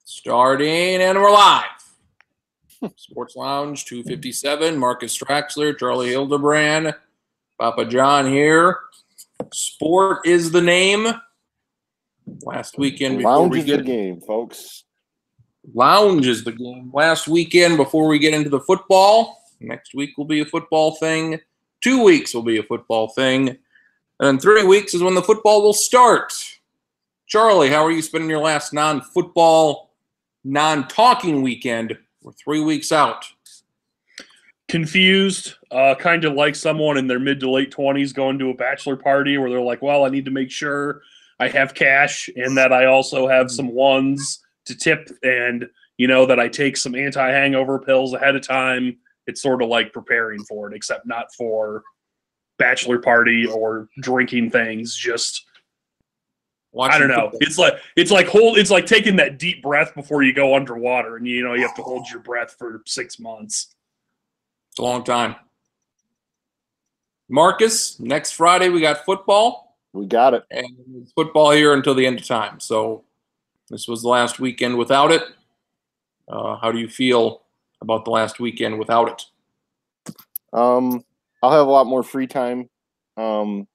Starting, and we're live. Sports Lounge 257, Marcus Straxler, Charlie Hildebrand, Papa John here. Sport is the name. Last weekend before Lounge we is get the game, folks. Lounge is the game. Last weekend before we get into the football. Next week will be a football thing. 2 weeks will be a football thing. And 3 weeks is when the football will start. Charlie, how are you spending your last non-football, non-talking weekend? We're 3 weeks out. Confused, kind of like someone in their mid to late 20s going to a bachelor party where they're like, well, I need to make sure I have cash and that I also have some ones to tip and, that I take some anti-hangover pills ahead of time. It's sort of like preparing for it, except not for bachelor party or drinking things, just I don't know. Football. It's like taking that deep breath before you go underwater, and you have to hold your breath for 6 months. It's a long time. Marcus, next Friday we got football. We got it. And it's football here until the end of time. So this was the last weekend without it. How do you feel about the last weekend without it? I'll have a lot more free time when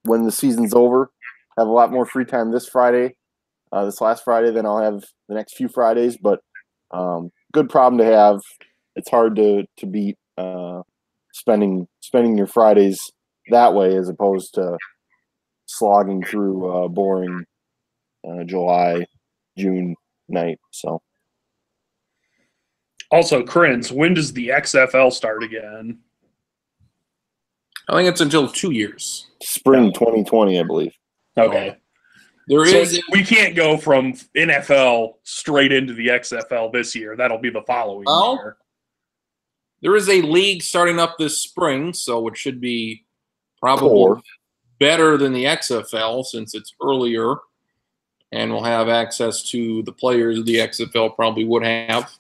the season's over. Have a lot more free time this Friday, this last Friday, than I'll have the next few Fridays. But good problem to have. It's hard to beat spending your Fridays that way as opposed to slogging through boring July, June night. So. Also, Crins, when does the XFL start again? I think it's until 2 years. Spring 2020, I believe. Okay. So we can't go from NFL straight into the XFL this year. That'll be the following year. There is a league starting up this spring, so it should be probably better than the XFL since it's earlier, and we'll have access to the players the XFL probably would have.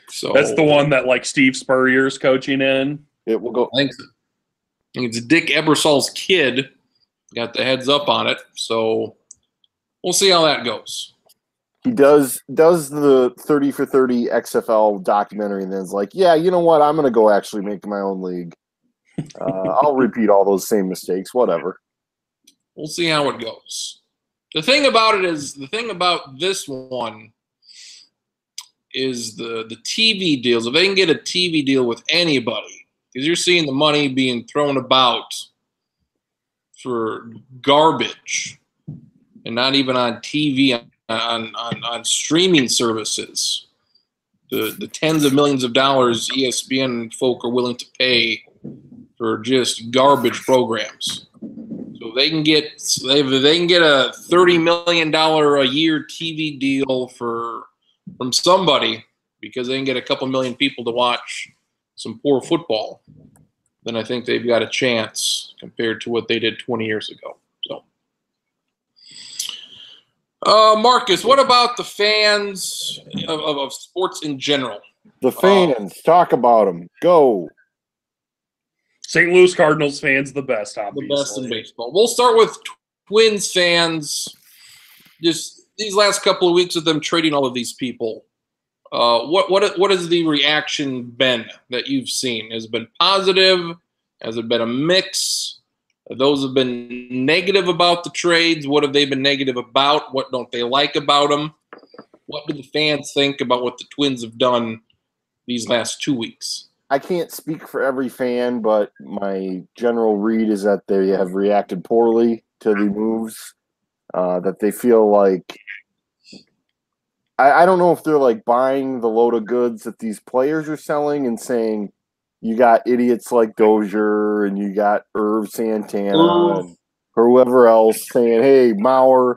So that's the one that Steve Spurrier's coaching in. It will go. I think it's Dick Ebersol's kid. Got the heads up on it, so we'll see how that goes. He does the 30 for 30 XFL documentary and then is like, yeah, you know what? I'm going to go actually make my own league. I'll repeat all those same mistakes, whatever. We'll see how it goes. The thing about this one is the TV deals. If they can get a TV deal with anybody, because you're seeing the money being thrown about for garbage and not even on TV, on streaming services. The tens of millions of dollars ESPN folk are willing to pay for just garbage programs. So they can get a $30 million a year TV deal from somebody because they can get a couple million people to watch some poor football, then I think they've got a chance compared to what they did 20 years ago. So, Marcus, what about the fans of sports in general? The fans, talk about them. Go. St. Louis Cardinals fans, the best, obviously. The best in baseball. We'll start with Twins fans. Just these last couple of weeks of them trading all of these people. What has the reaction been that you've seen? Has it been positive? Has it been a mix? Those have been negative about the trades. What have they been negative about? What don't they like about them? What do the fans think about what the Twins have done these last 2 weeks? I can't speak for every fan, but my general read is that they have reacted poorly to the moves, that they feel like I don't know if they're buying the load of goods that these players are selling and saying you got idiots like Dozier and you got Irv Santana and whoever else saying, hey, Mauer,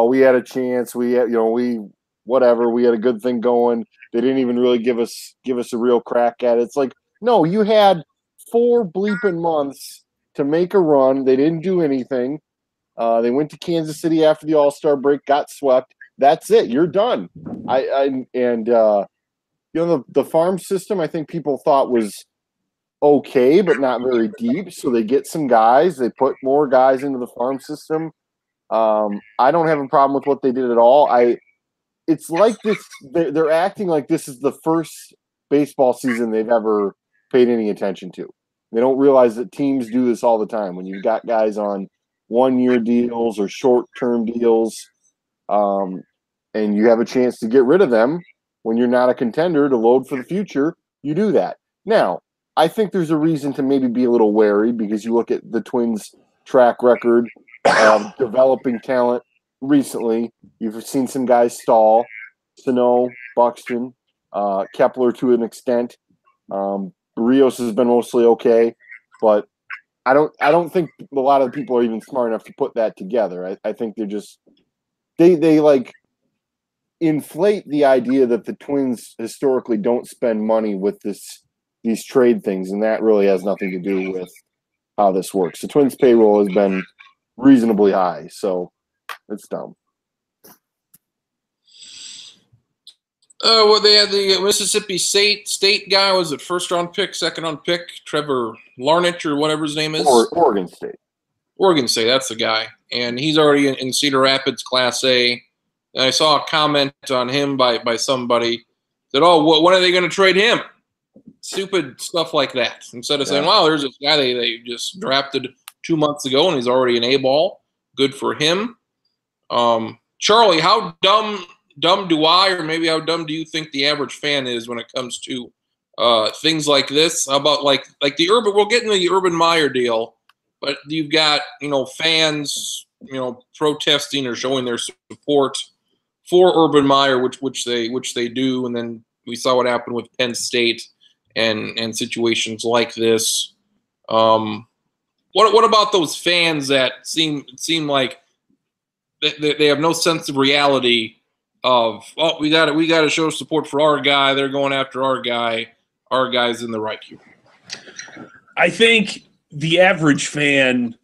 we had a chance. We had a good thing going. They didn't even really give us a real crack at it. It's like, no, you had 4 bleeping months to make a run. They didn't do anything. They went to Kansas City after the All-Star break, got swept. That's it. You're done. The farm system, I think people thought was okay, but not very deep. So they get some guys. They put more guys into the farm system. I don't have a problem with what they did at all. It's like this. They're acting like this is the first baseball season they've ever paid any attention to. They don't realize that teams do this all the time. When you've got guys on 1-year deals or short-term deals, and you have a chance to get rid of them when you're not a contender to load for the future, you do that. Now, I think there's a reason to maybe be a little wary because you look at the Twins' track record of developing talent recently. You've seen some guys stall, Sano, Buxton, Kepler to an extent. Rios has been mostly okay, but I don't think a lot of the people are even smart enough to put that together. I think they're just they like inflate the idea that the Twins historically don't spend money with these trade things, and that really has nothing to do with how this works. The Twins' payroll has been reasonably high, so it's dumb. Well, they had the Mississippi State guy. Was it first-round pick, second-round pick? Trevor Larnach or whatever his name is? Oregon State. Oregon State, that's the guy. And he's already in Cedar Rapids Class A. And I saw a comment on him by somebody that, oh, when are they going to trade him? Stupid stuff like that. Instead of saying, wow, there's this guy they just drafted 2 months ago and he's already an A-ball. Good for him. Charlie, how dumb do I, or maybe how dumb do you think the average fan is when it comes to things like this? How about like the Urban? We'll get into the Urban Meyer deal, but you've got fans protesting or showing their support for Urban Meyer, which they do, and then we saw what happened with Penn State and situations like this. What about those fans that seem like they have no sense of reality? Of we got to show support for our guy. They're going after our guy. Our guy's in the right here. I think the average fan,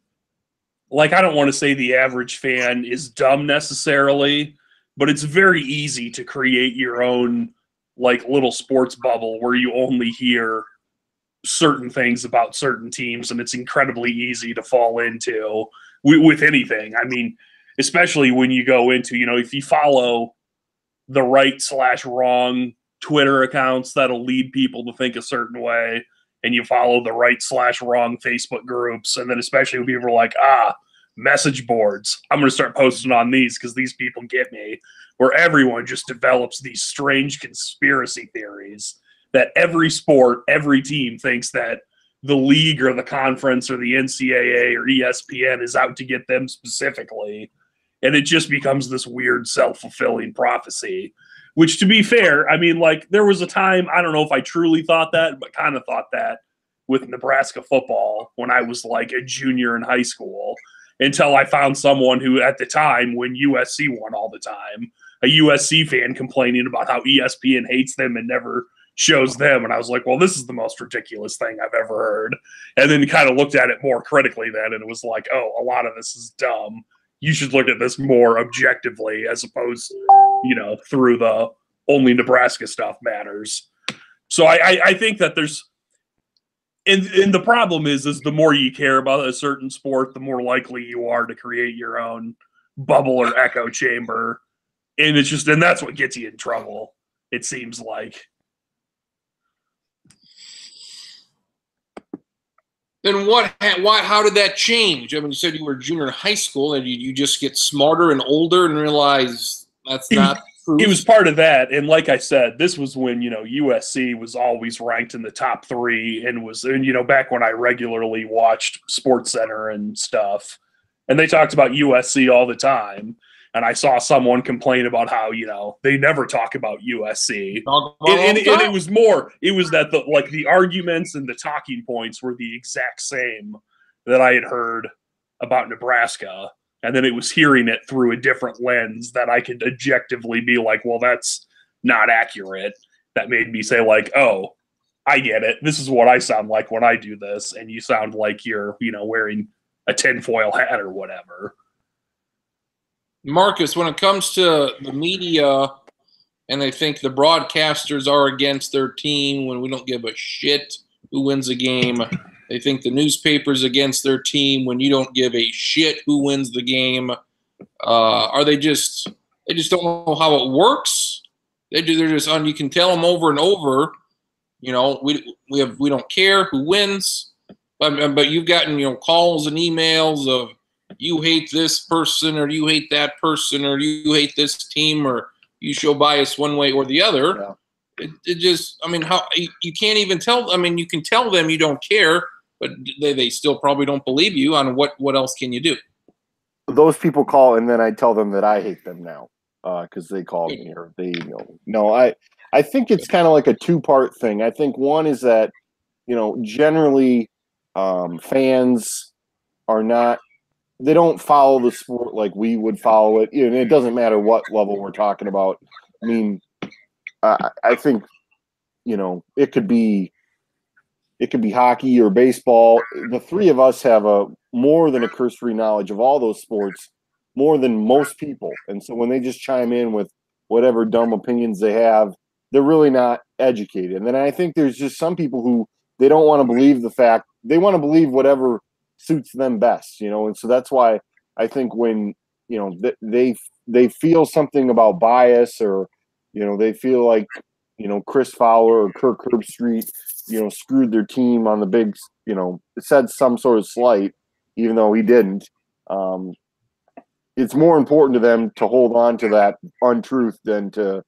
I don't want to say the average fan is dumb necessarily, but it's very easy to create your own little sports bubble where you only hear certain things about certain teams, and it's incredibly easy to fall into with anything. I mean, especially when you go into if you follow the right/wrong Twitter accounts that'll lead people to think a certain way, and you follow the right/wrong Facebook groups, and then especially when people are like, message boards, I'm going to start posting on these because these people get me, where everyone just develops these strange conspiracy theories that every sport, every team thinks that the league or the conference or the NCAA or ESPN is out to get them specifically. And it just becomes this weird self-fulfilling prophecy, which, to be fair, I mean, there was a time, I don't know if I truly thought that, but kind of thought that with Nebraska football when I was a junior in high school, until I found someone who, at the time, when USC won all the time, a USC fan complaining about how ESPN hates them and never shows them. And I was like, well, this is the most ridiculous thing I've ever heard. And then kind of looked at it more critically then, and it was like, oh, a lot of this is dumb. You should look at this more objectively as opposed, through the only Nebraska stuff matters. So I think that there's, and the problem is the more you care about a certain sport, the more likely you are to create your own bubble or echo chamber. And it's just, and that's what gets you in trouble, it seems like. Then how did that change? I mean, you said you were junior in high school, and you just get smarter and older and realize that's not true. It was part of that. And like I said, this was when, USC was always ranked in the top 3 and back when I regularly watched SportsCenter and stuff. And they talked about USC all the time. And I saw someone complain about how, they never talk about USC. And it was that the arguments and the talking points were the exact same that I had heard about Nebraska. And then it was hearing it through a different lens that I could objectively be like, well, that's not accurate. That made me say oh, I get it. This is what I sound like when I do this. And you sound like you're, wearing a tinfoil hat or whatever. Marcus, when it comes to the media and they think the broadcasters are against their team when we don't give a shit who wins a game, they think the newspaper's against their team when you don't give a shit who wins the game. Are they just don't know how it works? They're just on. You can tell them over and over. You know, we don't care who wins, but you've gotten calls and emails of you hate this person or you hate that person or you hate this team or you show bias one way or the other. Yeah. It just, I mean, how you can't even tell. I mean, you can tell them you don't care, but they still probably don't believe you. On what else can you do? Those people call, and then I tell them that I hate them now because they called me or they emailed. No, I think it's kind of like a two-part thing. I think one is that generally fans are not. They don't follow the sport like we would follow it. And it doesn't matter what level we're talking about. I mean, I think it could be hockey or baseball. The three of us have more than a cursory knowledge of all those sports, more than most people. And so when they just chime in with whatever dumb opinions they have, they're really not educated. And then I think there's just some people who they don't want to believe the fact. They want to believe whatever suits them best, and so that's why I think when they feel something about bias or they feel like Chris Fowler or Kirk Herbstreit screwed their team on the big said some sort of slight even though he didn't. It's more important to them to hold on to that untruth than to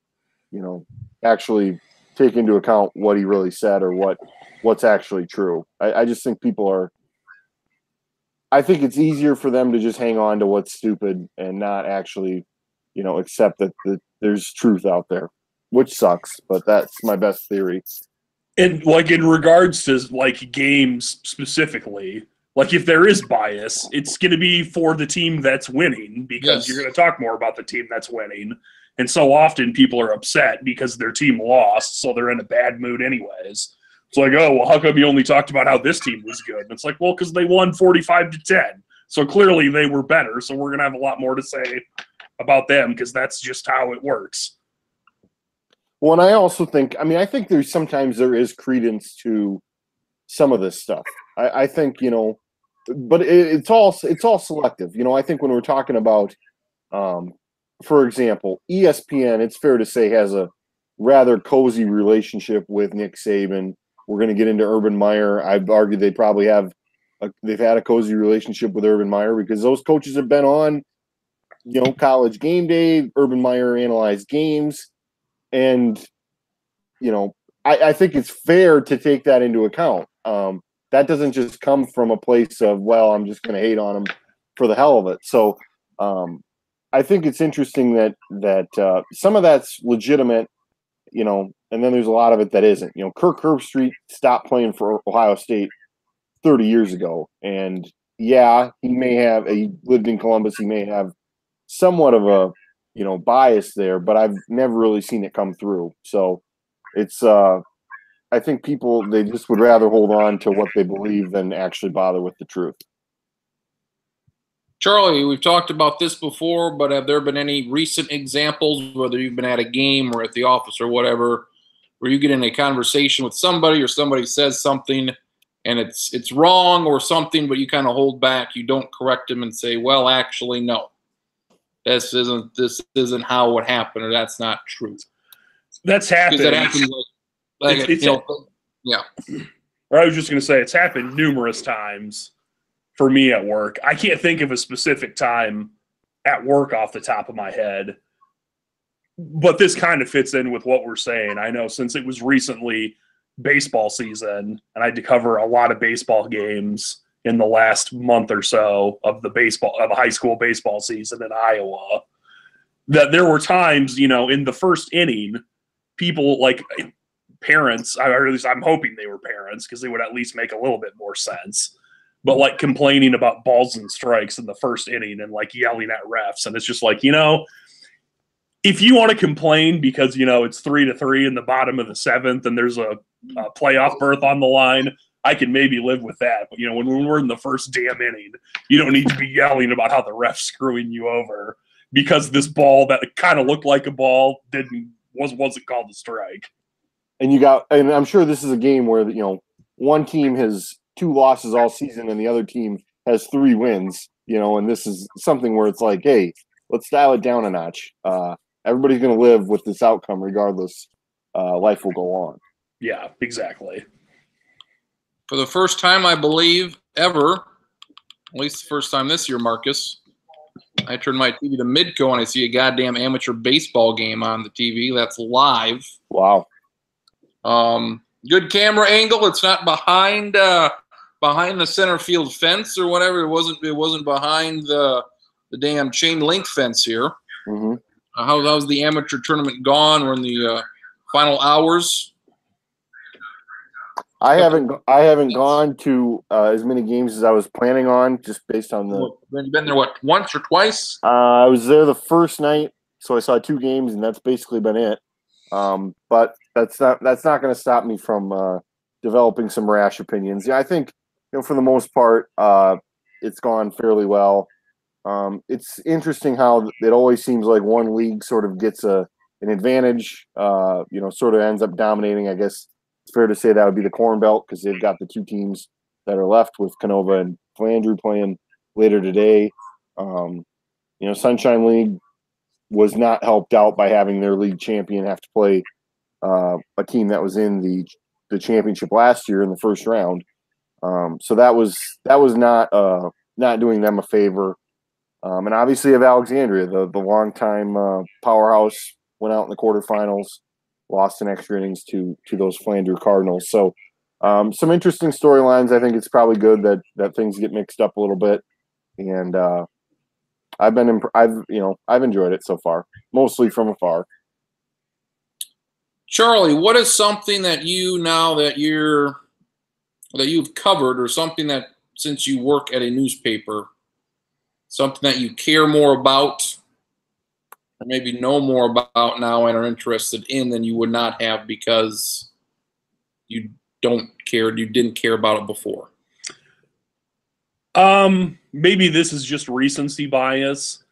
actually take into account what he really said or what's actually true. I just think I think it's easier for them to just hang on to what's stupid and not actually, accept that there's truth out there, which sucks, but that's my best theory. And like in regards to like games specifically, like if there is bias, it's going to be for the team that's winning because you're going to talk more about the team that's winning. And so often people are upset because their team lost, so they're in a bad mood anyways. It's like, oh, well, how come you only talked about how this team was good? And it's like, well, because they won 45-10. So clearly they were better. So we're going to have a lot more to say about them because that's just how it works. Well, and I also think, I think sometimes there is credence to some of this stuff. I think, but it's all selective. I think when we're talking about, for example, ESPN, it's fair to say has a rather cozy relationship with Nick Saban. We're going to get into Urban Meyer. I've argued they've had a cozy relationship with Urban Meyer because those coaches have been on, College Game Day. Urban Meyer analyzed games. And, I think it's fair to take that into account. That doesn't just come from a place of, well, I'm just going to hate on him for the hell of it. So I think it's interesting that some of that's legitimate, and then there's a lot of it that isn't. Kirk Herbstreit stopped playing for Ohio State 30 years ago. And, yeah, he lived in Columbus. He may have somewhat of a, bias there, but I've never really seen it come through. So it's I think people, they just would rather hold on to what they believe than actually bother with the truth. Charlie, we've talked about this before, but have there been any recent examples, whether you've been at a game or at the office or whatever, where you get in a conversation with somebody or somebody says something and it's wrong or something, but you kind of hold back, you don't correct them and say, well, actually, no. This isn't how it happened, or that's not true. That's happened. That happens yeah. Or I was just going to say it's happened numerous times for me at work. I can't think of a specific time at work off the top of my head, but this kind of fits in with what we're saying. I know since it was recently baseball season, and I had to cover a lot of baseball games in the last month or so of the high school baseball season in Iowa, that there were times, in the first inning, people like parents, or at least I'm hoping they were parents because they would at least make a little bit more sense, but like complaining about balls and strikes in the first inning and like yelling at refs. And it's just like, if you want to complain because, it's 3-3 in the bottom of the seventh and there's a playoff berth on the line, I can maybe live with that. But, when we're in the first damn inning, you don't need to be yelling about how the ref's screwing you over because this ball that kind of looked like a ball wasn't called a strike. And I'm sure this is a game where, one team has 2 losses all season and the other team has 3 wins, and this is something where it's like, hey, let's dial it down a notch. Everybody's going to live with this outcome regardless. Life will go on. Yeah, exactly. For the first time, I believe, ever, at least the first time this year, Marcus, I turn my TV to Midco and I see a goddamn amateur baseball game on the TV. That's live. Wow. Good camera angle. It's not behind the center field fence or whatever. It wasn't behind the damn chain link fence here. Mm-hmm. How's the amateur tournament gone? We're in the final hours. I haven't gone to as many games as I was planning on, just based on the. You've been there what, once or twice? I was there the first night, so I saw 2 games, and that's basically been it. But that's not going to stop me from developing some rash opinions. Yeah, I think for the most part, it's gone fairly well. It's interesting how it always seems like one league sort of gets an advantage. Sort of ends up dominating. I guess it's fair to say that would be the Corn Belt because they've got the 2 teams that are left with Canova and Flandreau playing later today. Sunshine League was not helped out by having their league champion have to play a team that was in the championship last year in the first round. So that was not doing them a favor. And obviously of Alexandria, the longtime powerhouse, went out in the quarterfinals, lost in extra innings to those Flandreau Cardinals. So some interesting storylines. I think it's probably good that things get mixed up a little bit. And I've enjoyed it so far, mostly from afar. Charlie, what is something that you've covered, or something that, since you work at a newspaper, something that you care more about, or maybe know more about now and are interested in than you would not have because you didn't care about it before? Maybe this is just recency bias.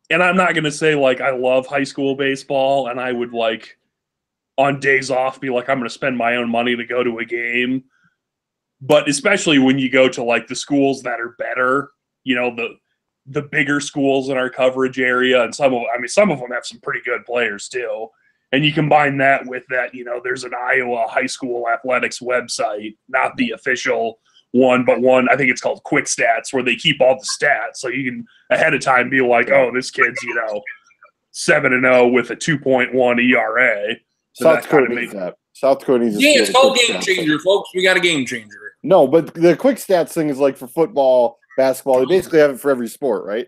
And I'm not going to say like I love high school baseball and I would like on days off be like I'm going to spend my own money to go to a game. But especially when you go to like the schools that are better, the bigger schools in our coverage area, and some of them have some pretty good players too. And you combine that with that, there's an Iowa high school athletics website, not the official one, but one, I think it's called Quick Stats, where they keep all the stats. So you can ahead of time be like, oh, this kid's, 7-0 with a 2.1 ERA. So South Dakota needs that. South Dakota needs it's called game changer, folks. We got a game changer. No, but the Quick Stats thing is like for football, basketball. They basically have it for every sport, right?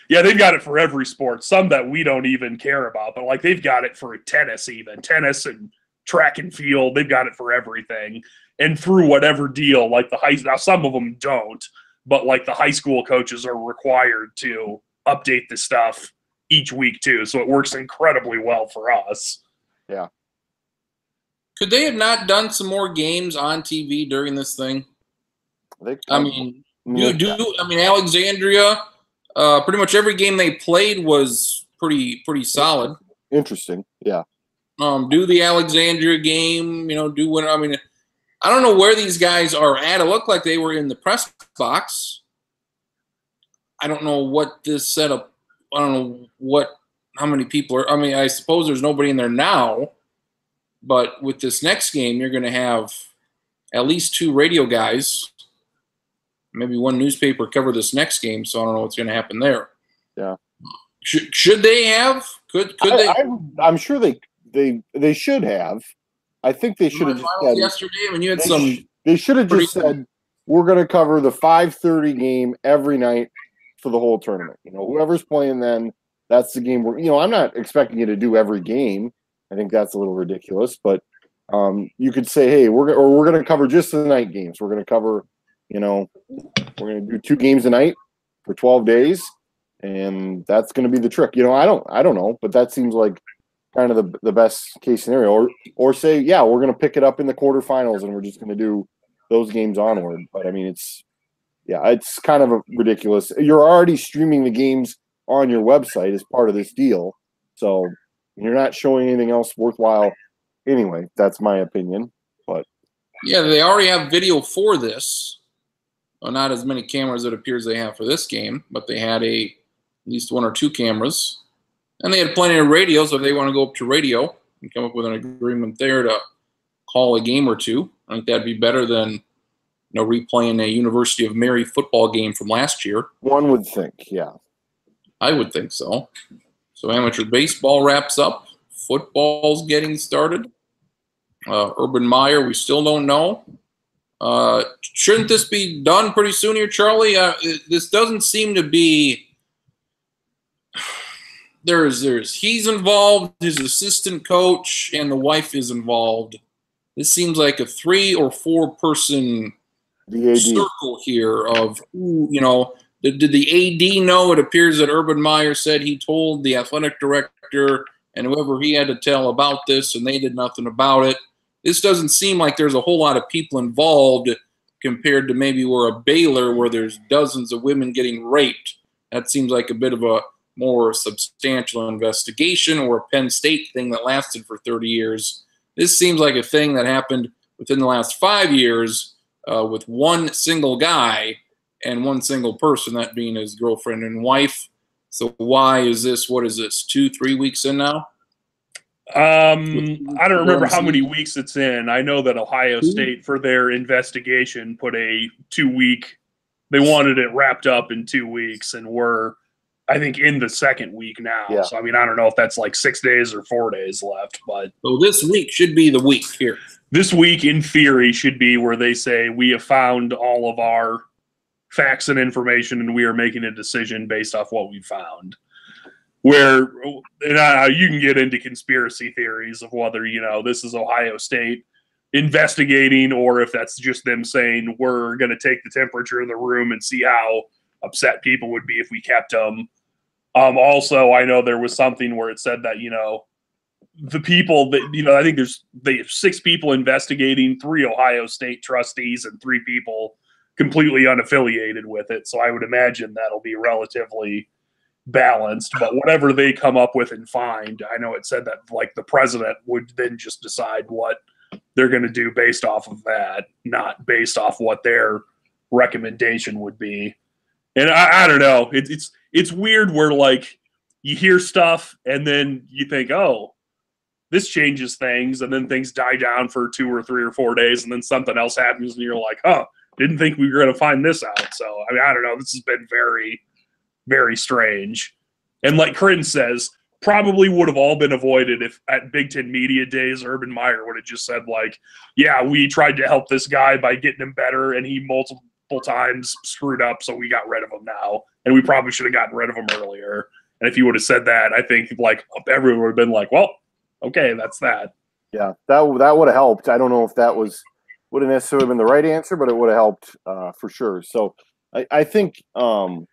Yeah, they've got it for every sport. Some that we don't even care about, but like they've got it for tennis and track and field. They've got it for everything. And through whatever deal, like now some of them don't, but like the high school coaches are required to update the stuff each week too. So it works incredibly well for us. Yeah. Could they have not done some more games on TV during this thing? Alexandria, pretty much every game they played was pretty solid. Interesting. Yeah. Do the Alexandria game, do what, I don't know where these guys are at. It looked like they were in the press box. I don't know what this setup, I don't know how many people are. I suppose there's nobody in there now, but with this next game, you're going to have at least 2 radio guys, maybe 1 newspaper cover this next game. So I don't know what's going to happen there. Yeah. Should they have? Could they? I'm sure they should have. I think they should have just said yesterday. You had They should have just said we're going to cover the 5:30 game every night for the whole tournament. Whoever's playing then, that's the game. I'm not expecting you to do every game. I think that's a little ridiculous. But you could say, hey, we're going to cover just the night games. We're going to cover, we're going to do 2 games a night for 12 days, and that's going to be the trick. I don't know, but that seems like kind of the best case scenario, or say, yeah, we're going to pick it up in the quarterfinals and we're just going to do those games onward. But it's kind of ridiculous. You're already streaming the games on your website as part of this deal. So you're not showing anything else worthwhile. Anyway, that's my opinion, but yeah, they already have video for this. Well, not as many cameras it appears they have for this game, but they had a least 1 or 2 cameras. And they had plenty of radio, so if they want to go up to radio and come up with an agreement there to call a game or two, I think that'd be better than replaying a University of Mary football game from last year. One would think, yeah. I would think so. So amateur baseball wraps up. Football's getting started. Urban Meyer, we still don't know. Shouldn't this be done pretty soon here, Charlie? This doesn't seem to be. He's involved, his assistant coach, and the wife is involved. This seems like a 3 or 4 person circle here of did the AD know? It appears that Urban Meyer said he told the athletic director and whoever he had to tell about this, and they did nothing about it. This doesn't seem like there's a whole lot of people involved compared to maybe where a Baylor where there's dozens of women getting raped. That seems like a bit of a more substantial investigation, or a Penn State thing that lasted for 30 years. This seems like a thing that happened within the last 5 years with one single guy and one single person, that being his girlfriend and wife. So why is this, what is this, 2-3 weeks in now? I don't remember how many weeks it's in. I know that Ohio State, for their investigation, put a 2-week, they wanted it wrapped up in 2 weeks, and we're, I think, in the second week now. Yeah. So, I mean, I don't know if that's like 6 days or 4 days left, but. So this week should be the week here. This week, in theory, should be where they say we have found all of our facts and information, and we are making a decision based off what we found. Where you can get into conspiracy theories of whether, this is Ohio State investigating, or if that's just them saying we're going to take the temperature of the room and see how upset people would be if we kept them. Also, I know there was something where it said that, the people that, I think they have 6 people investigating, 3 Ohio State trustees, and 3 people completely unaffiliated with it. So I would imagine that'll be relatively balanced, but whatever they come up with and find, I know it said that like the president would then just decide what they're going to do based off of that, not based off what their recommendation would be. And I don't know, it's weird where like you hear stuff and then you think, oh, this changes things, and then things die down for 2 or 3 or 4 days, and then something else happens and you're like, huh, didn't think we were going to find this out. So I mean, I don't know, this has been very, very strange. And like Corinne says, probably would have all been avoided if at Big Ten Media Days, Urban Meyer would have just said like, yeah, we tried to help this guy by getting him better, and he multiple times screwed up, so we got rid of him now. And we probably should have gotten rid of him earlier. And if you would have said that, I think like everyone would have been like, well, okay, that's that. Yeah, that would have helped. I don't know if that would have necessarily been the right answer, but it would have helped for sure. So I think I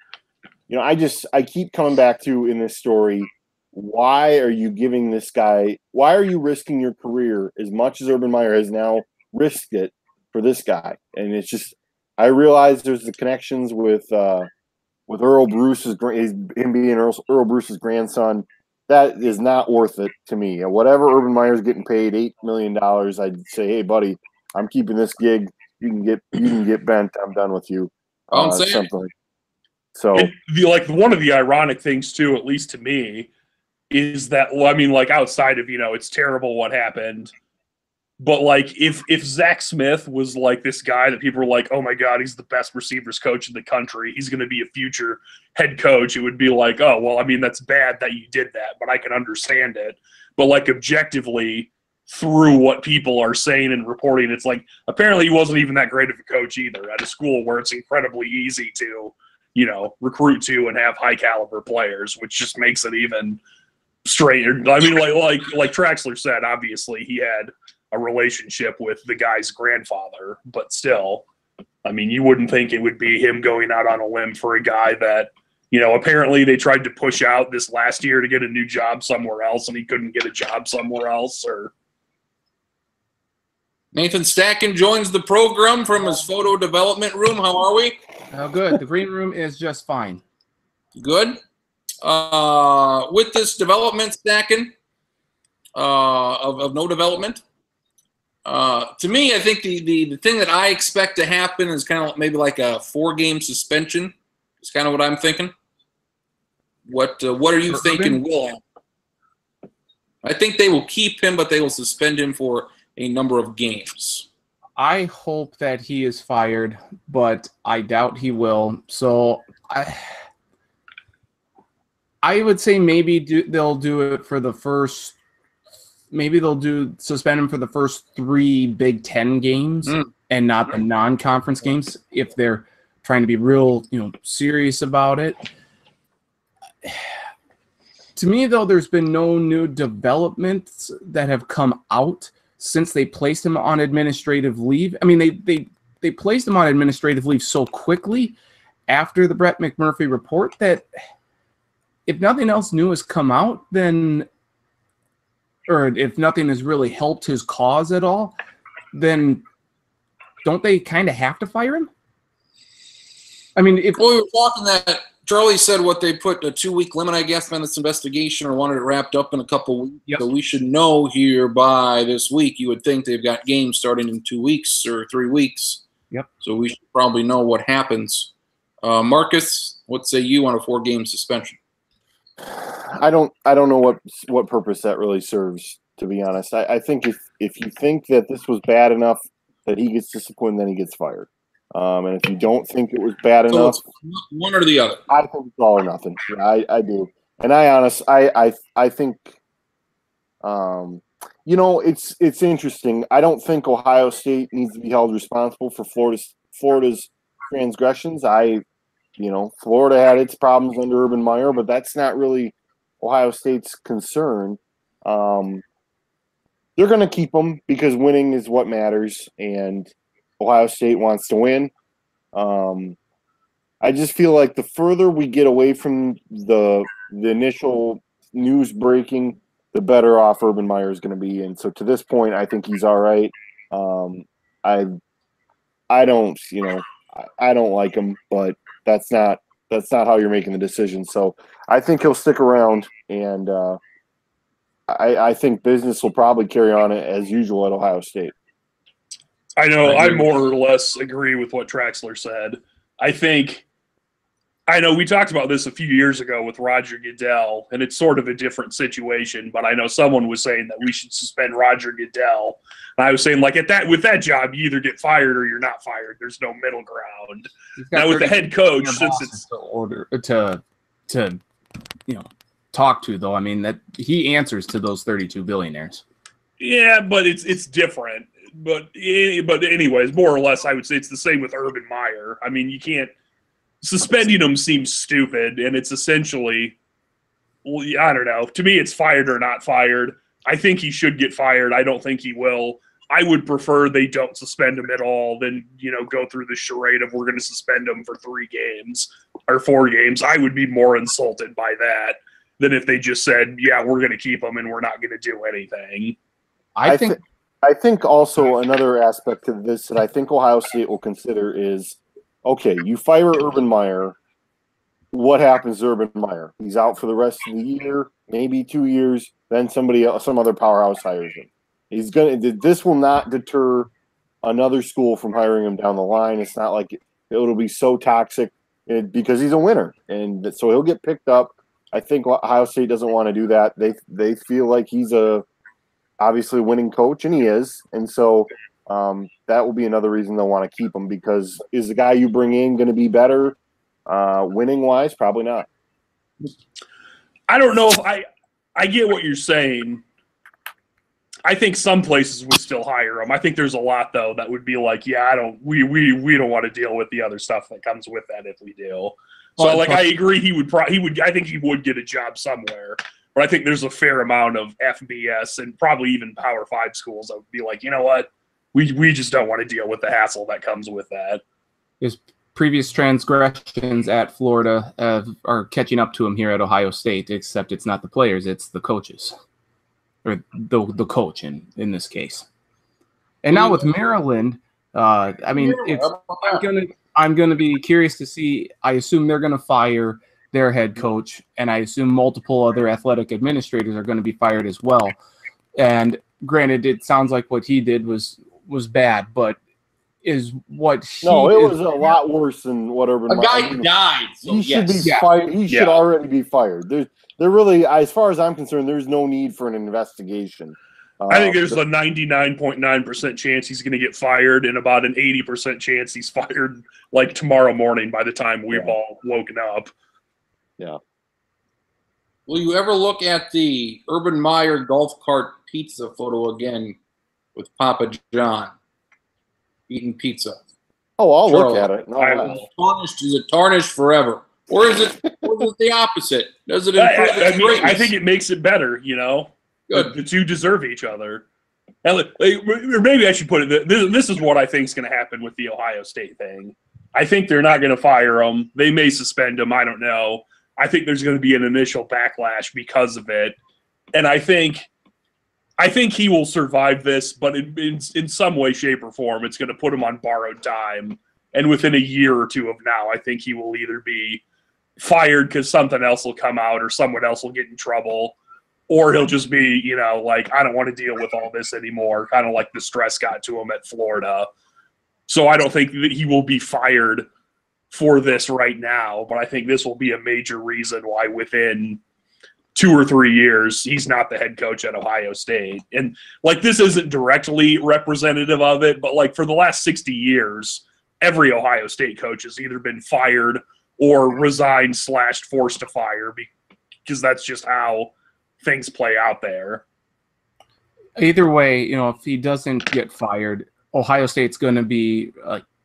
keep coming back to in this story, why are you giving this guy, why are you risking your career as much as Urban Meyer has now risked it for this guy? And it's just, I realize there's the connections with Earl Bruce's, him being Earl Bruce's grandson. That is not worth it to me. And whatever Urban Meyer's getting paid $8 million, I'd say, hey buddy, I'm keeping this gig. You can get bent. I'm done with you. I'm saying. Something. So, like one of the ironic things too, at least to me, is that, well, I mean, like outside of, it's terrible what happened, but like if Zach Smith was like this guy that people were like, oh my God, he's the best receivers coach in the country, he's going to be a future head coach, it would be like, oh, well, I mean, that's bad that you did that, but I can understand it. But like objectively, through what people are saying and reporting, it's like apparently he wasn't even that great of a coach either at a school where it's incredibly easy to recruit to and have high caliber players, which just makes it even stranger. I mean, like Traxler said, obviously he had a relationship with the guy's grandfather, but still, I mean, you wouldn't think it would be him going out on a limb for a guy that, apparently they tried to push out this last year to get a new job somewhere else, and he couldn't get a job somewhere else. Or Nathan Stacken joins the program from his photo development room. How are we? Oh, good. The green room is just fine. Good. With this development, Stacken, of no development, to me, I think the thing that I expect to happen is kind of maybe like a 4-game suspension. It's kind of what I'm thinking. What are you For thinking Urban? will happen? I think they will keep him, but they will suspend him for a number of games. I hope that he is fired, but I doubt he will. So I would say maybe they'll do it for the first. Maybe they'll suspend him for the first 3 Big Ten games and not the non-conference games if they're trying to be real, serious about it. To me, though, there's been no new developments that have come out since they placed him on administrative leave. I mean, they placed him on administrative leave so quickly after the Brett McMurphy report that if nothing else new has come out, then, or if nothing has really helped his cause at all, then don't they kind of have to fire him? I mean, if we were talking that Charlie said what they put a 2-week limit, I guess, on this investigation or wanted it wrapped up in a couple weeks. Yep. So we should know here by this week. You would think they've got games starting in 2 weeks or 3 weeks. Yep. So we should probably know what happens. Marcus, what say you on a 4-game suspension? I don't know what purpose that really serves, to be honest. I think if you think that this was bad enough that he gets disciplined, then he gets fired. And if you don't think it was bad enough, it's one or the other. I think it's all or nothing. Yeah, I do. And I think, it's interesting. I don't think Ohio State needs to be held responsible for Florida's transgressions. Florida had its problems under Urban Meyer, but that's not really Ohio State's concern. They're going to keep them because winning is what matters, and Ohio State wants to win. I just feel like the further we get away from the initial news breaking, the better off Urban Meyer is going to be. And so to this point, I think he's all right. I don't like him, but that's not how you're making the decision. So I think he'll stick around, and I think business will probably carry on as usual at Ohio State. I know I more or less agree with what Traxler said. I know we talked about this a few years ago with Roger Goodell, and it's sort of a different situation, but I know someone was saying that we should suspend Roger Goodell. And I was saying, like, with that job, you either get fired or you're not fired. There's no middle ground. Now with the head coach, since it's to talk to, though, I mean that he answers to those 32 billionaires. Yeah, but it's different. But anyways, more or less, I would say it's the same with Urban Meyer. I mean, you can't suspending him seems stupid, and it's essentially, well, I don't know. To me, it's fired or not fired. I think he should get fired. I don't think he will. I would prefer they don't suspend him at all than, go through the charade of we're going to suspend him for 3 games or 4 games. I would be more insulted by that than if they just said, yeah, we're going to keep him and we're not going to do anything. I think also another aspect to this that I think Ohio State will consider is, okay, you fire Urban Meyer. What happens to Urban Meyer? He's out for the rest of the year, maybe 2 years. Then some other powerhouse hires him. This will not deter another school from hiring him down the line. It's not like it'll be so toxic because he's a winner, and so he'll get picked up. I think Ohio State doesn't want to do that. They feel like he's obviously winning coach, and he is, and so that will be another reason they'll want to keep him, because is the guy you bring in going to be better winning wise? Probably not. I don't know if I get what you're saying. I think some places would still hire him. I think there's a lot though that would be like, yeah, we don't want to deal with the other stuff that comes with that if we do. So I agree I think he would get a job somewhere. But I think there's a fair amount of FBS and probably even Power 5 schools that would be like, you know what? We just don't want to deal with the hassle that comes with that. His previous transgressions at Florida are catching up to him here at Ohio State, except it's not the players, it's the coaches. Or the coach in this case. And now with Maryland, I'm gonna be curious to see. I assume they're gonna fire their head coach, and I assume multiple other athletic administrators are going to be fired as well. And granted, it sounds like what he did was bad, but is what he No, it is. was a lot worse than what Urban A Meyer. guy died. So He should yes. be fired. He should already be fired. There really, as far as I'm concerned, there's no need for an investigation. I think there's a 99.9% chance he's going to get fired, and about an 80% chance he's fired like tomorrow morning by the time we've all woken up. Yeah. Will you ever look at the Urban Meyer golf cart pizza photo again with Papa John eating pizza? Oh, I'll Charlie, look at it. No, I no. will. Tarnished, is it tarnished forever? Or is it the opposite? Does it improve its I greatness? think it makes it better, you know? Good. The two deserve each other. And, or maybe I should put it, this is what I think is going to happen with the Ohio State thing. I think they're not going to fire him. They may suspend him. I don't know. I think there's going to be an initial backlash because of it. And I think he will survive this, but in some way, shape, or form, it's going to put him on borrowed time. And within a year or two of now, I think he will either be fired because something else will come out or someone else will get in trouble, or he'll just be, you know, like, I don't want to deal with all this anymore, kind of like the stress got to him at Florida. So I don't think that he will be fired for this right now, but I think this will be a major reason why within 2 or 3 years he's not the head coach at Ohio State. And, like, this isn't directly representative of it, but, like, for the last 60 years, every Ohio State coach has either been fired or resigned / forced to fire, because that's just how things play out there. Either way, you know, if he doesn't get fired, Ohio State's going to be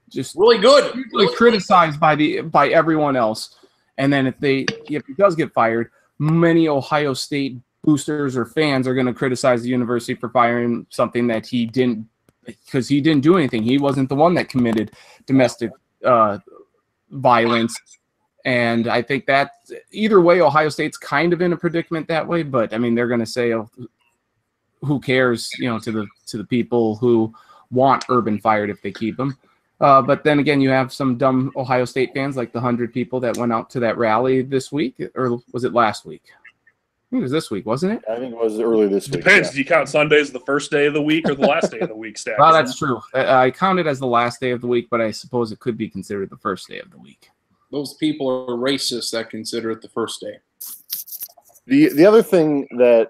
just really good, like criticized by everyone else. And then if he does get fired, many Ohio State boosters or fans are going to criticize the university for firing something that he didn't, because he didn't do anything. He wasn't the one that committed domestic violence. And I think that either way, Ohio State's kind of in a predicament that way. But I mean, they're going to say, oh, who cares, you know, to the people who want Urban fired if they keep him. But then again, you have some dumb Ohio State fans, like the 100 people that went out to that rally this week, or was it last week? I think it was this week, wasn't it? I think it was early this week. Depends. Yeah. Do you count Sundays the first day of the week or the last day of the week, Stack? Well, that's true. I count it as the last day of the week, but I suppose it could be considered the first day of the week. Those people are racist that consider it the first day. The other thing that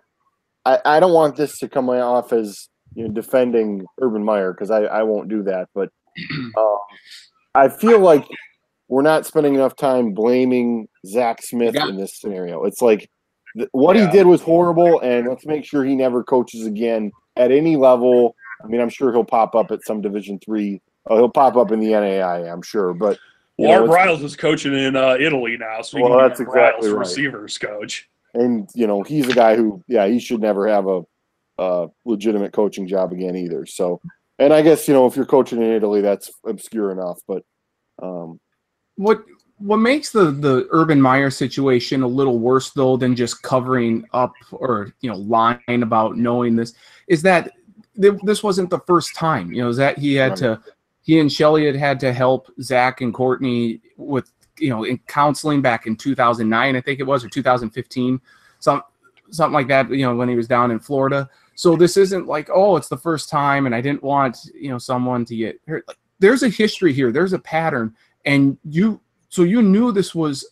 I don't want this to come off as, you know, defending Urban Meyer, because I won't do that, but I feel like we're not spending enough time blaming Zach Smith in this scenario. It's like what he did was horrible, and let's make sure he never coaches again at any level. I mean, I'm sure he'll pop up at some Division III. He'll pop up in the NAIA, I'm sure, but Art Briles is coaching in Italy now, so that's exactly right. Receivers coach. And, you know, he's a guy who, he should never have a legitimate coaching job again either. So, and I guess, you know, if you're coaching in Italy, that's obscure enough. But what makes the Urban Meyer situation a little worse, though, than just covering up or, you know, lying about knowing this, is that this wasn't the first time. You know, that he and Shelley had to help Zach and Courtney with, you know, in counseling back in 2009, I think it was, or 2015, something like that, you know, when he was down in Florida. So this isn't like, oh, it's the first time and I didn't want, you know, someone to get hurt. Like, there's a history here. There's a pattern. And you knew this was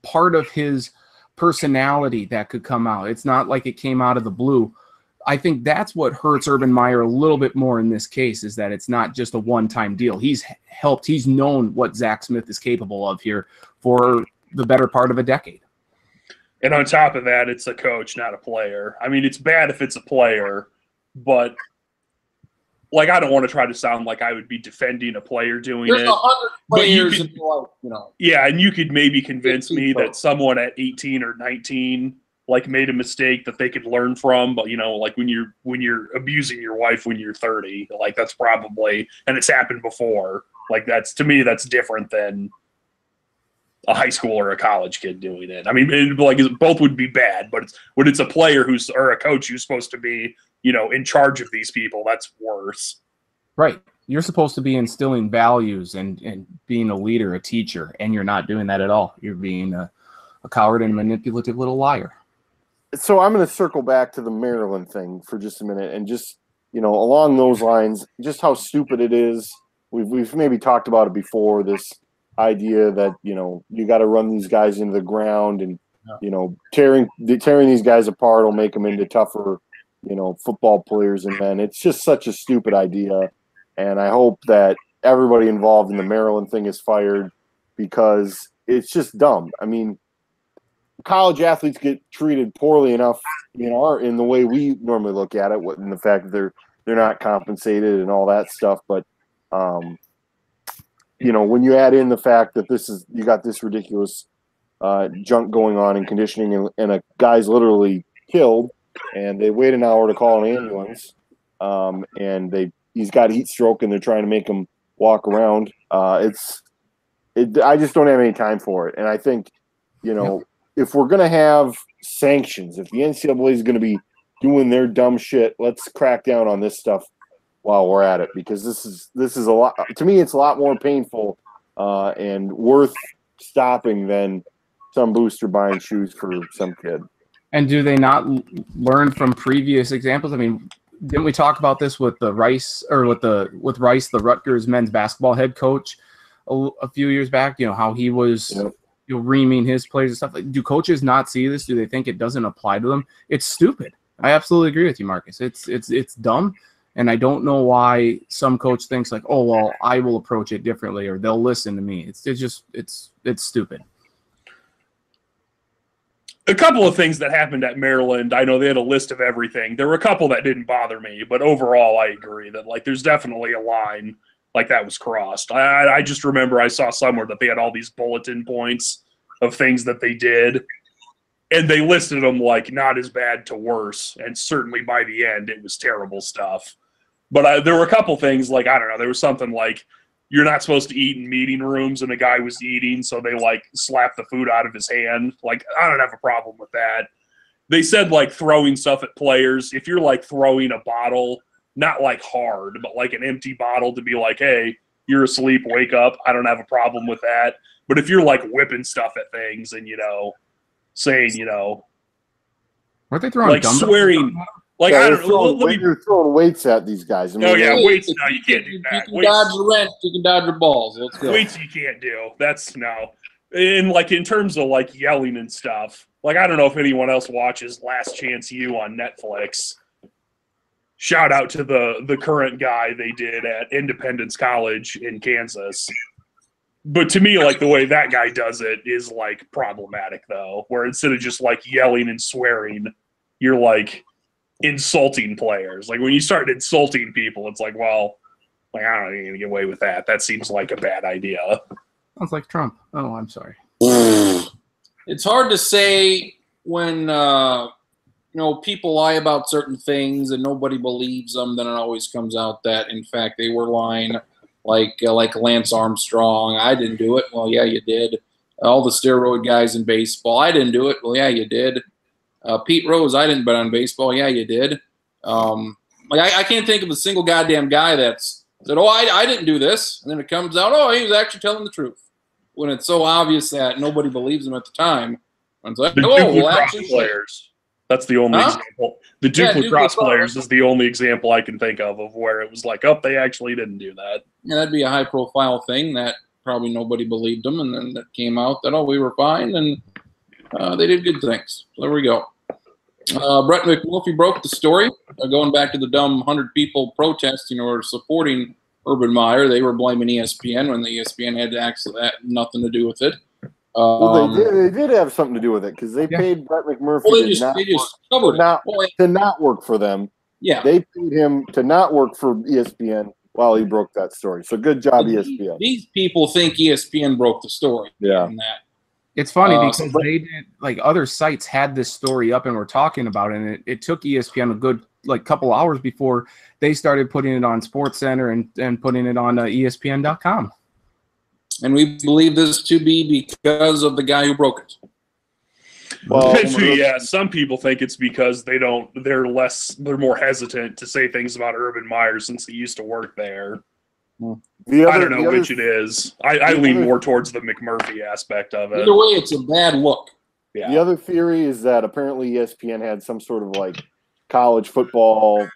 part of his personality that could come out. It's not like it came out of the blue. I think that's what hurts Urban Meyer a little bit more in this case, is that it's not just a one-time deal. He's known what Zach Smith is capable of here for the better part of a decade. And on top of that, it's a coach, not a player. I mean, it's bad if it's a player, but, like, I don't want to try to sound like I would be defending a player doing There's it. 100 players could, in life, you know. Yeah, and you could maybe convince me that someone at 18 or 19 like made a mistake that they could learn from, but, you know, like when you're abusing your wife when you're 30, like that's probably, and it's happened before. Like that's, to me, that's different than a high school or a college kid doing it. I mean, both would be bad, but when it's a player or a coach who's supposed to be, you know, in charge of these people, that's worse. Right. You're supposed to be instilling values and being a leader, a teacher, and you're not doing that at all. You're being a coward and a manipulative little liar. So I'm going to circle back to the Maryland thing for just a minute, and just, you know, along those lines, just how stupid it is we've maybe talked about it before. This idea that you got to run these guys into the ground, and tearing these guys apart will make them into tougher football players and men. It's just such a stupid idea, and I hope that everybody involved in the Maryland thing is fired because it's just dumb. I mean, college athletes get treated poorly enough in the way we normally look at it, in the fact that they're not compensated and all that stuff. But when you add in the fact that you got this ridiculous junk going on in conditioning, and a guy's literally killed, and they wait an hour to call an ambulance, and he's got heat stroke, and they're trying to make him walk around. I just don't have any time for it, and I think if we're gonna have sanctions, if the NCAA is gonna be doing their dumb shit, let's crack down on this stuff while we're at it, because this is a lot. To me, it's a lot more painful and worth stopping than some booster buying shoes for some kid. And do they not learn from previous examples? I mean, didn't we talk about this with Rice, the Rutgers men's basketball head coach, a few years back? How he was reaming his players and stuff. Like, do coaches not see this? Do they think it doesn't apply to them? It's stupid. I absolutely agree with you, Marcus. It's dumb, and I don't know why some coach thinks like, oh well, I will approach it differently, or they'll listen to me. It's stupid. A couple of things that happened at Maryland, I know they had a list of everything. There were a couple that didn't bother me, but overall I agree that there's definitely a line that was crossed. I just remember I saw somewhere that they had all these bulletin points of things that they did, and they listed them not as bad to worse, and certainly by the end it was terrible stuff. But there were a couple things I don't know, there was something you're not supposed to eat in meeting rooms, and the guy was eating, so they slapped the food out of his hand. I don't have a problem with that. They said throwing stuff at players. If you're throwing a bottle, not hard, but an empty bottle, to be hey, you're asleep, wake up, I don't have a problem with that. But if you're whipping stuff at things and saying weren't they throwing dumbbells? Swearing. I don't know. You're throwing weights at these guys. I mean, weights. No, you can't do that. You can dodge the wrench. You can dodge the balls. Let's go. Weights you can't do. That's no. And in terms of yelling and stuff, I don't know if anyone else watches Last Chance U on Netflix. Shout out to the current guy they did at Independence College in Kansas. But to me, the way that guy does it is problematic though, where instead of just yelling and swearing, you're insulting players. When you start insulting people, it's well, I don't know, you're gonna get away with that. That seems like a bad idea. Sounds like Trump. Oh, I'm sorry. It's hard to say when people lie about certain things and nobody believes them. Then it always comes out that in fact they were lying. Like Lance Armstrong, I didn't do it. Well, yeah, you did. All the steroid guys in baseball, I didn't do it. Well, yeah, you did. Pete Rose, I didn't bet on baseball. Yeah, you did. I can't think of a single goddamn guy that's said, oh, I didn't do this. And then it comes out, oh, he was actually telling the truth. When it's so obvious that nobody believes him at the time. It's the Duke lacrosse players. That's the only example. The Duke lacrosse players is the only example I can think of where it was they actually didn't do that. Yeah, that'd be a high-profile thing that probably nobody believed them, and then that came out that, oh, we were fine, and they did good things. So there we go. Brett McMurphy broke the story. Going back to the dumb 100 people protesting or supporting Urban Meyer, they were blaming ESPN when the ESPN had nothing to do with it. Well, they did have something to do with it because they paid Brett McMurphy to not work for them. Yeah, they paid him to not work for ESPN while he broke that story. So good job, ESPN. These people think ESPN broke the story. Yeah. It's funny because they did other sites had this story up and were talking about it, and it took ESPN a good couple hours before they started putting it on SportsCenter and putting it on ESPN.com. And we believe this to be because of the guy who broke it. Well, yeah, some people think it's because they're more hesitant to say things about Urban Meyer since he used to work there. I don't know which it is. I lean more towards the McMurphy aspect of it. Either way, it's a bad look. Yeah. The other theory is that apparently ESPN had some sort of college football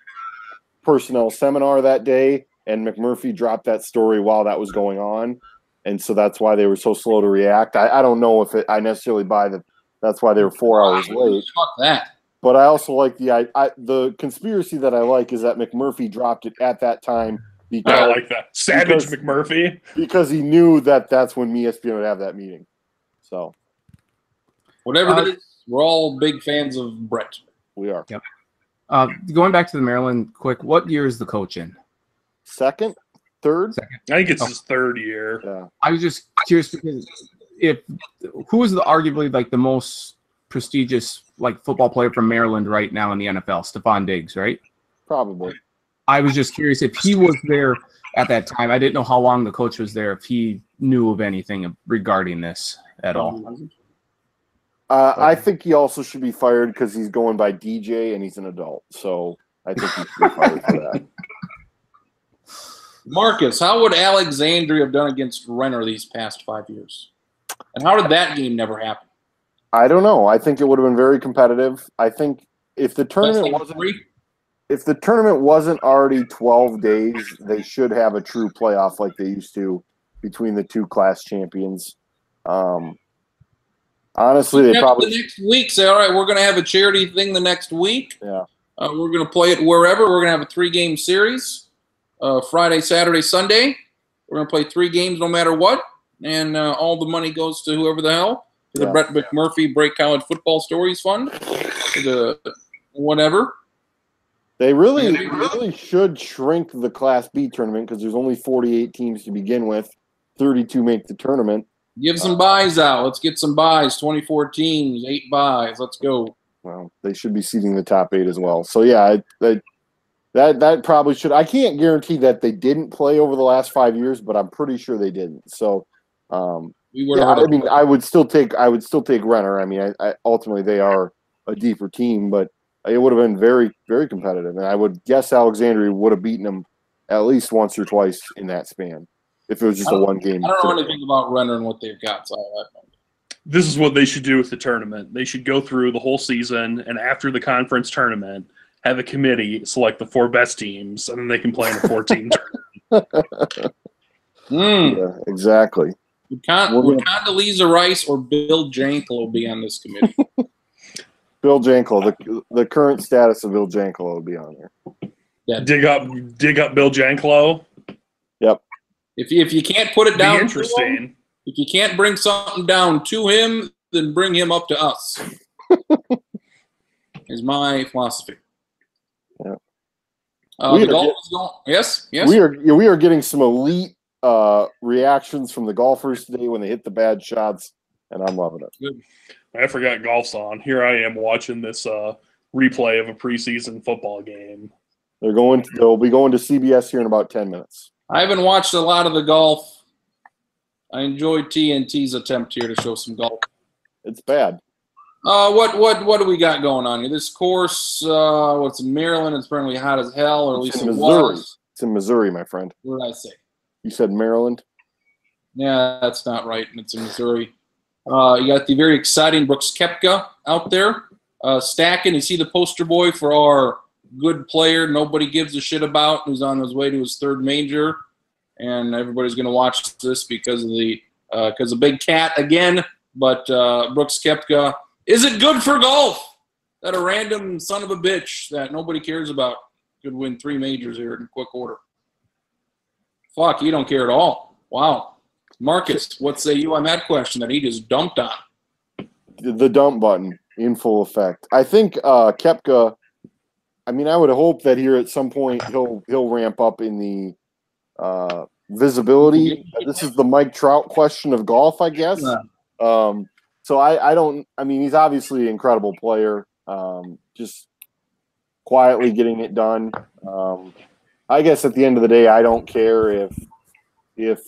personnel seminar that day, and McMurphy dropped that story while that was going on, and so that's why they were so slow to react. I don't know if I necessarily buy that. That's why they were 4 hours late. Fuck that. But I also like the conspiracy that I like is that McMurphy dropped it at that time because I like that. Savage McMurphy. Because he knew that that's when ESPN would have that meeting. So whatever it is, we're all big fans of Brett. We are. Yep. Going back to the Maryland quick, what year is the coach in? Second? Third? Second. I think it's his third year. Yeah. I was just curious because who is arguably like the most prestigious like football player from Maryland right now in the NFL? Stephon Diggs, right? Probably. I was just curious if he was there at that time. I didn't know how long the coach was there, if he knew of anything regarding this at all. I think he also should be fired because he's going by DJ and he's an adult. So I think he should be fired for that. Marcus, how would Alexandria have done against Renner these past 5 years? And how did that game never happen? I don't know. I think it would have been very competitive. I think if the tournament wasn't already 12 days, they should have a true playoff like they used to between the two class champions. Honestly, they probably the next week say, all right, we're going to have a charity thing the next week. Yeah, we're going to play it wherever. We're going to have a 3-game series, Friday, Saturday, Sunday. We're going to play 3 games no matter what, and all the money goes to whoever the hell. To the Brett McMurphy Break College Football Stories Fund, to the whatever. They really should shrink the Class B tournament because there's only 48 teams to begin with. 32 make the tournament. Give some buys out. Let's get some buys. 24 teams, 8 buys. Let's go. Well, they should be seeding the top 8 as well. So yeah, that probably should. I can't guarantee that they didn't play over the last 5 years, but I'm pretty sure they didn't. So. I would still take Renner. I mean, I ultimately they are a deeper team, but it would have been very, very competitive. And I would guess Alexandria would have beaten them at least once or twice in that span if it was just a 1 game. I don't know anything about Renner and what they've got. So this is what they should do with the tournament. They should go through the whole season, and after the conference tournament, have a committee select the 4 best teams, and then they can play in a 14 tournament. Yeah, exactly. Would Condoleezza Rice or Bill Janklow be on this committee? Bill Janklow, the current status of Bill Janklow would be on there. Yeah. Dig up Bill Janklow. Yep. If you can't put it down, interesting. If you can't bring something down to him, then bring him up to us. Is my philosophy. Yeah. The golf is going. Yes. We are getting some elite reactions from the golfers today when they hit the bad shots, and I'm loving it. Good. I forgot golf's on. Here I am watching this replay of a preseason football game. They'll be going to CBS here in about 10 minutes. I haven't watched a lot of the golf. I enjoyed TNT's attempt here to show some golf. It's bad. What do we got going on here? This course, what's in Maryland? It's apparently hot as hell, or at least in it Missouri. was. It's in Missouri, my friend. What did I say? You said Maryland? Yeah, that's not right, and it's in Missouri. You got the very exciting Brooks Koepka out there stacking. You see the poster boy for our good player nobody gives a shit about, who's on his way to his 3rd major, and everybody's going to watch this because of Big Cat again. But Brooks Koepka, is it good for golf that a random son of a bitch that nobody cares about could win 3 majors here in quick order? Fuck, you don't care at all. Wow. Marcus, what say you on that question that he just dumped on? The dump button in full effect. I think Koepka, I mean, I would hope that here at some point he'll ramp up in the visibility. This is the Mike Trout question of golf, I guess. So I mean, he's obviously an incredible player, just quietly getting it done. I guess at the end of the day, I don't care if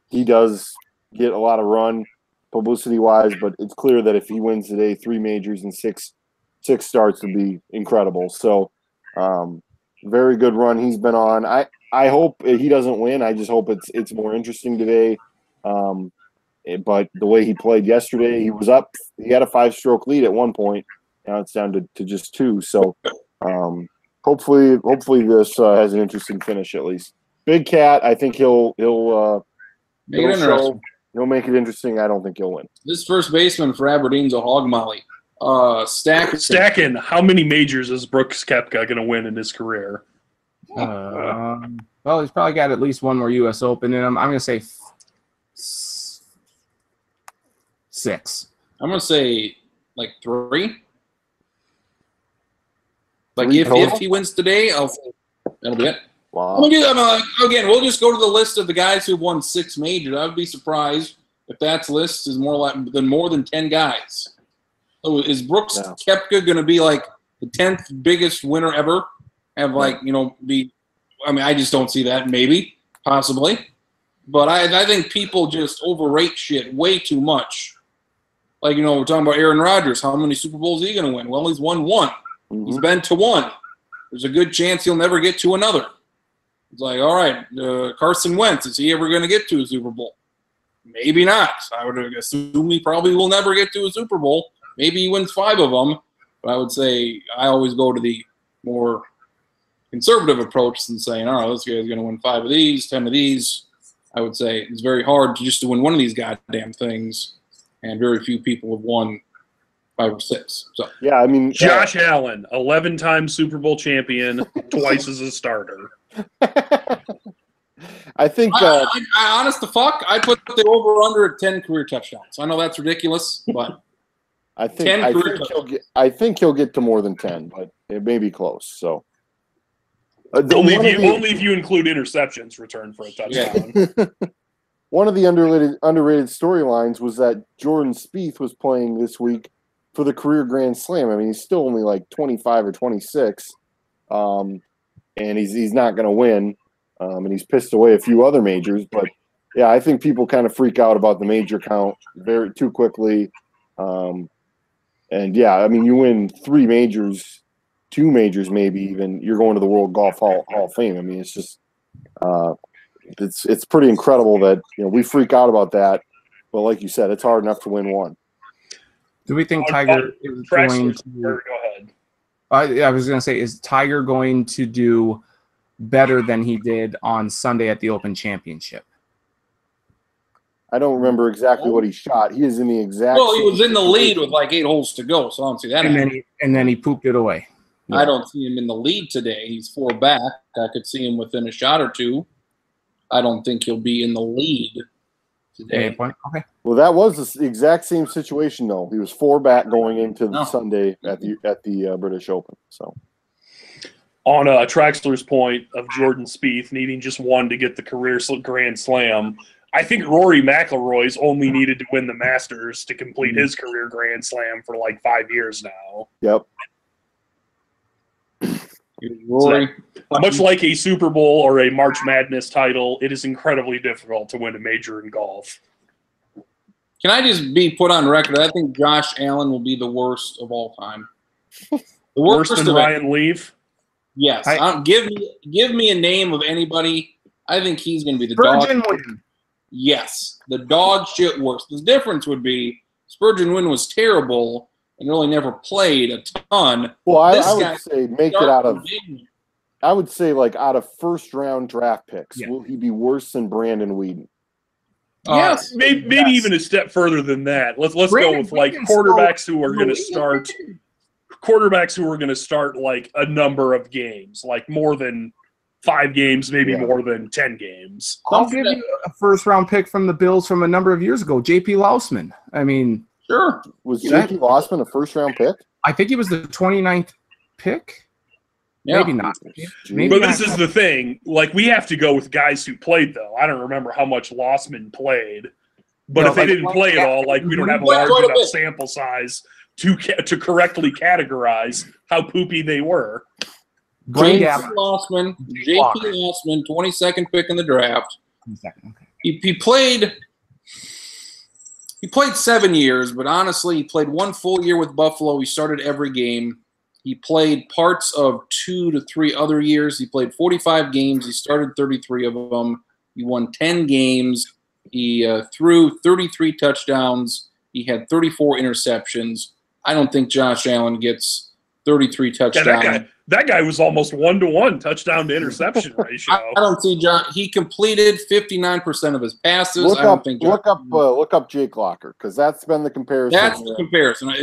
he does get a lot of run publicity-wise, but it's clear that if he wins today, 3 majors and six starts would be incredible. So very good run he's been on. I hope he doesn't win. I just hope it's more interesting today. But the way he played yesterday, he was up. He had a 5-stroke lead at one point. Now it's down to just 2. So hopefully this has an interesting finish at least. Big Cat, I think he'll Make it interesting. He'll make it interesting. I don't think he'll win. This first baseman for Aberdeen's a hog molly. Stacking. How many majors is Brooks Koepka going to win in his career? Well, he's probably got at least one more U.S. Open in him. I'm going to say 6. I'm going to say like 3. Like Three if total? he wins today, I'll say that'll be it. Wow. Again, we'll just go to the list of the guys who've won 6 majors. I would be surprised if that list is more than 10 guys. So is Brooks Koepka going to be like the 10th biggest winner ever? Have I just don't see that. Maybe, possibly, but I think people just overrate shit way too much. Like we're talking about Aaron Rodgers. How many Super Bowls is he going to win? Well, he's won 1. Mm-hmm. He's been to 1. There's a good chance he'll never get to another. It's like, all right, Carson Wentz, is he ever going to get to a Super Bowl? Maybe not. I would assume he probably will never get to a Super Bowl. Maybe he wins 5 of them. But I would say I always go to the more conservative approach than saying, all right, this guy's going to win 5 of these, 10 of these. I would say it's very hard to win one of these goddamn things, and very few people have won 5 or 6. So yeah, I mean, Josh Allen, 11-time Super Bowl champion, twice as a starter. I think. I honest to fuck, I put the over under at 10 career touchdowns. I know that's ridiculous, but I think he'll get to more than 10, but it may be close. So only if you include interceptions returned for a touchdown. Yeah. One of the underrated storylines was that Jordan Spieth was playing this week for the career Grand Slam. I mean, he's still only like 25 or 26, and he's not going to win. And he's pissed away a few other majors, but yeah, I think people kind of freak out about the major count too quickly. And yeah, I mean, you win 3 majors, 2 majors, maybe even, you're going to the World Golf Hall of Fame. I mean, it's just, it's pretty incredible that we freak out about that. But like you said, it's hard enough to win 1. Do we think Tiger is going to? Go ahead. I was going to say, is Tiger going to do better than he did on Sunday at the Open Championship? I don't remember exactly what he shot. He is in the exact. Well, he was in the lead with like 8 holes to go, so I don't see that. And then he pooped it away. Yeah. I don't see him in the lead today. He's 4 back. I could see him within a shot or 2. I don't think he'll be in the lead today. Okay. Well, that was the exact same situation, though. He was 4 back going into the Sunday at the British Open. So, on Traxler's point of Jordan Spieth needing just 1 to get the career Grand Slam, I think Rory McIlroy's only needed to win the Masters to complete his career Grand Slam for like 5 years now. Yep. Rory, much like a Super Bowl or a March Madness title, it is incredibly difficult to win a major in golf. Can I just be put on record? I think Josh Allen will be the worst of all time. The worst than Ryan Leaf? Yes. Give me a name of anybody. I think he's going to be the dog. Wynn. Yes, the dog shit worst. The difference would be Spurgeon Wynn was terrible and really never played a ton. Well, I would say make it out of. I would say like out of first-round draft picks, will he be worse than Brandon Weeden? Yes, maybe even a step further than that. Let's go with like quarterbacks who are going to start. Quarterbacks who are going to start like a number of games, like more than 5 games, maybe more than 10 games. I'll give you a first-round pick from the Bills from a number of years ago, J.P. Lousman. I mean, sure. Was J.P. Lousman a first-round pick? I think he was the 29th pick. Yeah. Maybe not. But this is the thing. Like, we have to go with guys who played, though. I don't remember how much Lossman played. But if they didn't play at all, like, we don't have a large enough sample size to correctly categorize how poopy they were. J.P. Lossman, 22nd pick in the draft. He played 7 years, but honestly, he played 1 full year with Buffalo. He started every game. He played parts of 2 to 3 other years. He played 45 games. He started 33 of them. He won 10 games. He threw 33 touchdowns. He had 34 interceptions. I don't think Josh Allen gets 33 Yeah, touchdowns. that guy was almost 1-to-1 touchdown to interception ratio. I don't see John. He completed 59% of his passes. Look I don't up, think look up Jake Locker, because that's been the comparison. that's the comparison. Are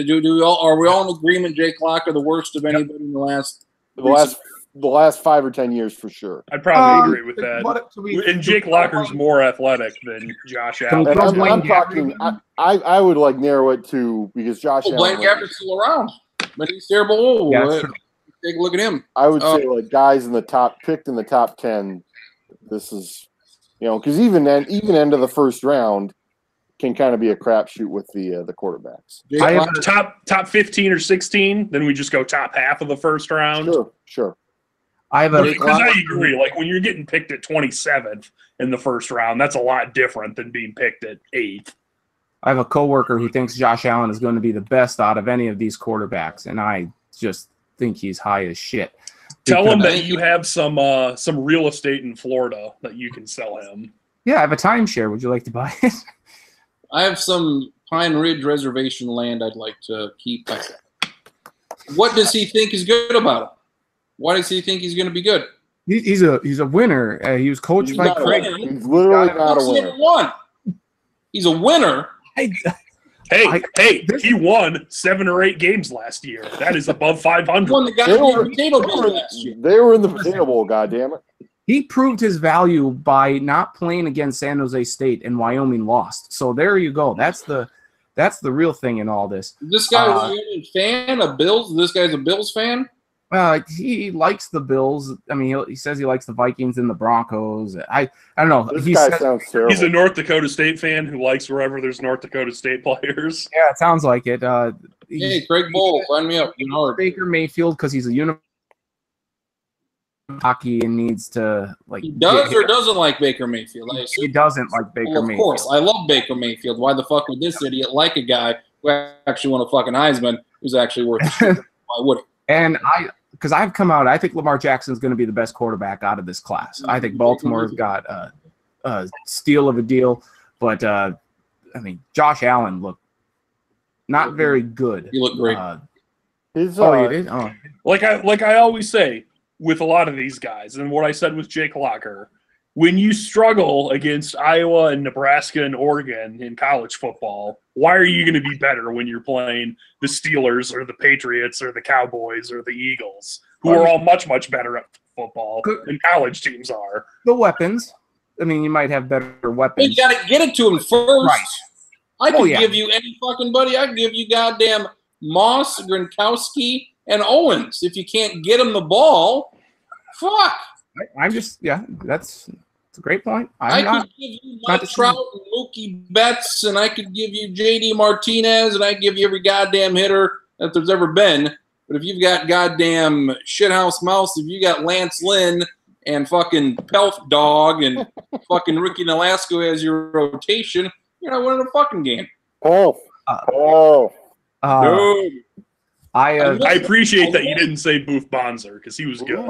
we all in agreement? Jake Locker, the worst of anybody in the last the last 5 or 10 years for sure. I'd probably agree with that. What, And Jake Locker's more athletic than Josh Allen. And Throw I'm Blaine talking. I would like narrow it to, because Josh Allen. Blaine Gabber's still around, but he's terrible. Yeah, that's true. Take a look at him. I would say like guys in the top, picked in the top 10. This is, because even end of the first round can kind of be a crapshoot with the quarterbacks. I have top 15 or 16, then we just go top half of the first round. Sure. I have a Because I agree, like when you're getting picked at 27th in the first round, that's a lot different than being picked at 8th. I have a coworker who thinks Josh Allen is going to be the best out of any of these quarterbacks, and I just think he's high as shit. Tell him that you have some real estate in Florida that you can sell him. Yeah, I have a timeshare. Would you like to buy it? I have some Pine Ridge reservation land I'd like to keep. What does he think is good about him? Why does he think he's going to be good? He's a winner. He was coached by Craig. He's literally not a winner. He's a winner. Hey, he won 7 or 8 games last year. That is above 500. Won the goddamn potato bowl last year. They were in the potato bowl, goddammit. He proved his value by not playing against San Jose State, and Wyoming lost. So there you go. That's the real thing in all this. This guy was a fan of Bills. This guy's a Bills fan. He likes the Bills. I mean, he says he likes the Vikings and the Broncos. I don't know. This guy sounds terrible. He's a North Dakota State fan who likes wherever there's North Dakota State players. Yeah, it sounds like it. Hey, Craig Bowl, sign me up. Baker Mayfield, because he's a hockey and needs to He does or doesn't like Baker Mayfield? He doesn't like Baker Mayfield. Of course, I love Baker Mayfield. Why the fuck would this idiot like a guy who actually won a fucking Heisman who's actually worth a shit? Why would he? And because I've come out, I think Lamar Jackson's going to be the best quarterback out of this class. I think Baltimore's got a steal of a deal, but I mean, Josh Allen looked not very good. He looked great. You did? Oh. Like I always say with a lot of these guys, and what I said with Jake Locker, when you struggle against Iowa and Nebraska and Oregon in college football, why are you going to be better when you're playing the Steelers or the Patriots or the Cowboys or the Eagles, who are all much, much better at football than college teams are? The weapons. I mean, you might have better weapons. You got to get it to him first. Right. I could give you any fucking buddy. I could give you goddamn Moss, Gronkowski, and Owens. If you can't get him the ball, fuck. I'm just, that's a great point. I could give you Mike Trout and Mookie Betts, and I could give you J.D. Martinez, and I could give you every goddamn hitter that there's ever been. But if you've got goddamn shithouse mouse, if you got Lance Lynn and fucking Pelf Dog and fucking Ricky Nolasco as your rotation, you're not winning a fucking game. No. I appreciate that you didn't say Booth Bonser because he was good.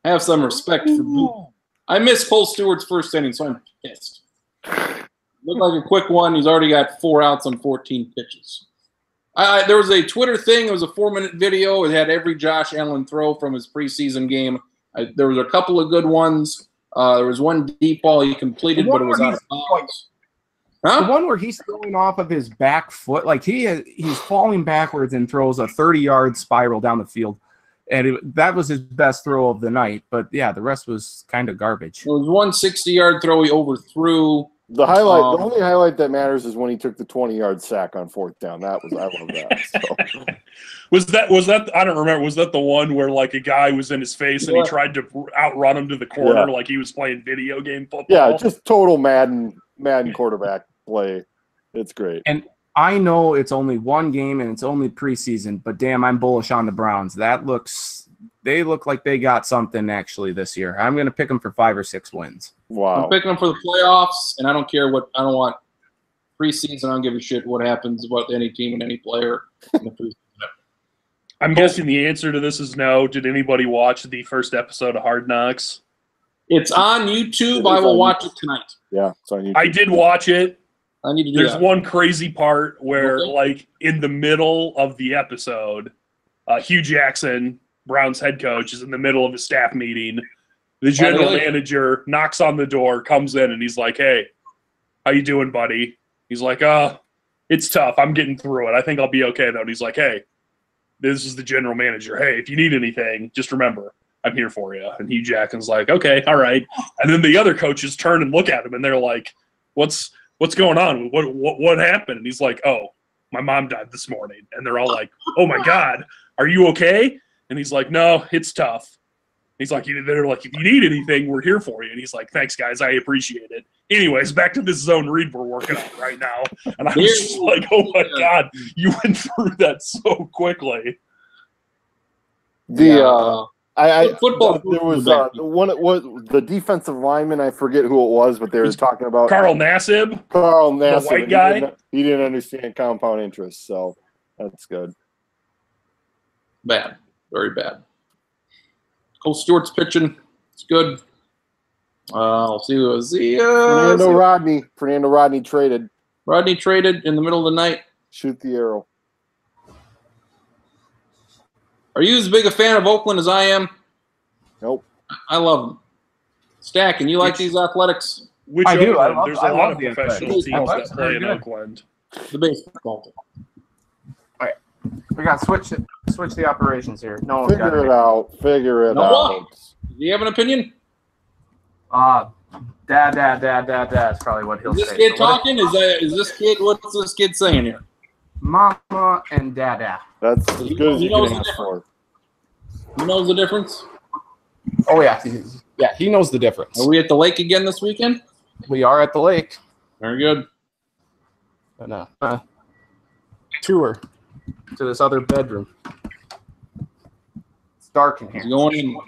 I have some respect for Booth. I miss Cole Stewart's first inning, so I'm pissed. Looked like a quick one. He's already got 4 outs on 14 pitches. There was a Twitter thing. It was a 4-minute video. It had every Josh Allen throw from his preseason game. There was a couple of good ones. There was one deep ball he completed, but it was out of bounds. The one where he's throwing off of his back foot, like he's falling backwards and throws a 30-yard spiral down the field. And that was his best throw of the night. But, yeah, the rest was kind of garbage. There was one 60-yard throw he overthrew. The only highlight that matters is when he took the 20-yard sack on 4th down. I love that. So. Was that? I don't remember. Was that the one where like a guy was in his face and he tried to outrun him to the corner like he was playing video game football? Yeah, just total Madden quarterback play. It's great. And I know it's only one game and it's only preseason, but damn, I'm bullish on the Browns. They look like they got something actually this year. I'm going to pick them for 5 or 6 wins. Wow. I'm picking them for the playoffs, and I don't care what. I don't want preseason. I don't give a shit what happens about any team and any player in the preseason. I'm guessing the answer to this is no. Did anybody watch the first episode of Hard Knocks? It's on YouTube. I will watch it tonight. Yeah, it's on YouTube. I did watch it. I need to do There's that. one crazy part where, like, in the middle of the episode, Hugh Jackson, Browns head coach, is in the middle of a staff meeting. The general manager knocks on the door, comes in, and he's like, "Hey, how you doing, buddy?" He's like, it's tough. I'm getting through it. I think I'll be okay, though." And he's like, "Hey, this is the general manager. Hey, if you need anything, just remember, I'm here for you." And Hugh Jackson's like, "Okay, all right." And then the other coaches turn and look at him, and they're like, What's going on? What happened?" And he's like, "Oh, my mom died this morning." And they're all like, "Oh, my God, are you okay?" And he's like, "No, it's tough." He's like, they're like, "If you need anything, we're here for you." And he's like, "Thanks, guys. I appreciate it." Anyways, back to this zone read we're working on right now. And I was just like, oh, my God, you went through that so quickly. Football. There was the defensive lineman. I forget who it was, but they were talking about Carl Nassib. Carl Nassib, the white guy. He didn't understand compound interest, so that's good. Bad, very bad. Cole Stewart's pitching. It's good. I'll see who was the Fernando Rodney traded. Rodney traded in the middle of the night. Shoot the arrow. Are you as big a fan of Oakland as I am? Nope. I love them. Stack, and you like these Athletics? Which I do. There's a lot of professional teams that play in good. Oakland. The baseball team. All right, we got to switch the operations here. No, Figure it out. No, out. Do you have an opinion? Dad is probably what he'll Is this say. kid talking? Is this kid? What's this kid saying here? Mama and Dada. That's as good as you can ask for. He knows the difference. Oh yeah, he knows the difference. Are we at the lake again this weekend? We are at the lake. Very good. And tour to this other bedroom. It's dark in here. It's going in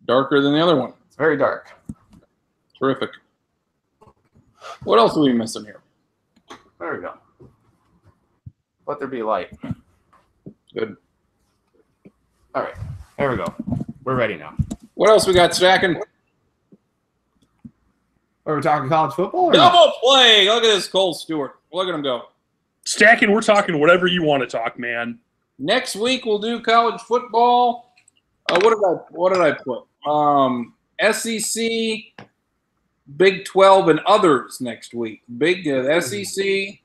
darker than the other one. It's very dark. Terrific. What else are we missing here? There we go. Let there be light. Good. All right. There we go. We're ready now. What else we got stacking? Are we talking college football? Or Double play. Look at this Cole Stewart. Look at him go. Stacking, we're talking whatever you want to talk, man. Next week we'll do college football. What did I put? SEC, Big 12, and others next week. SEC,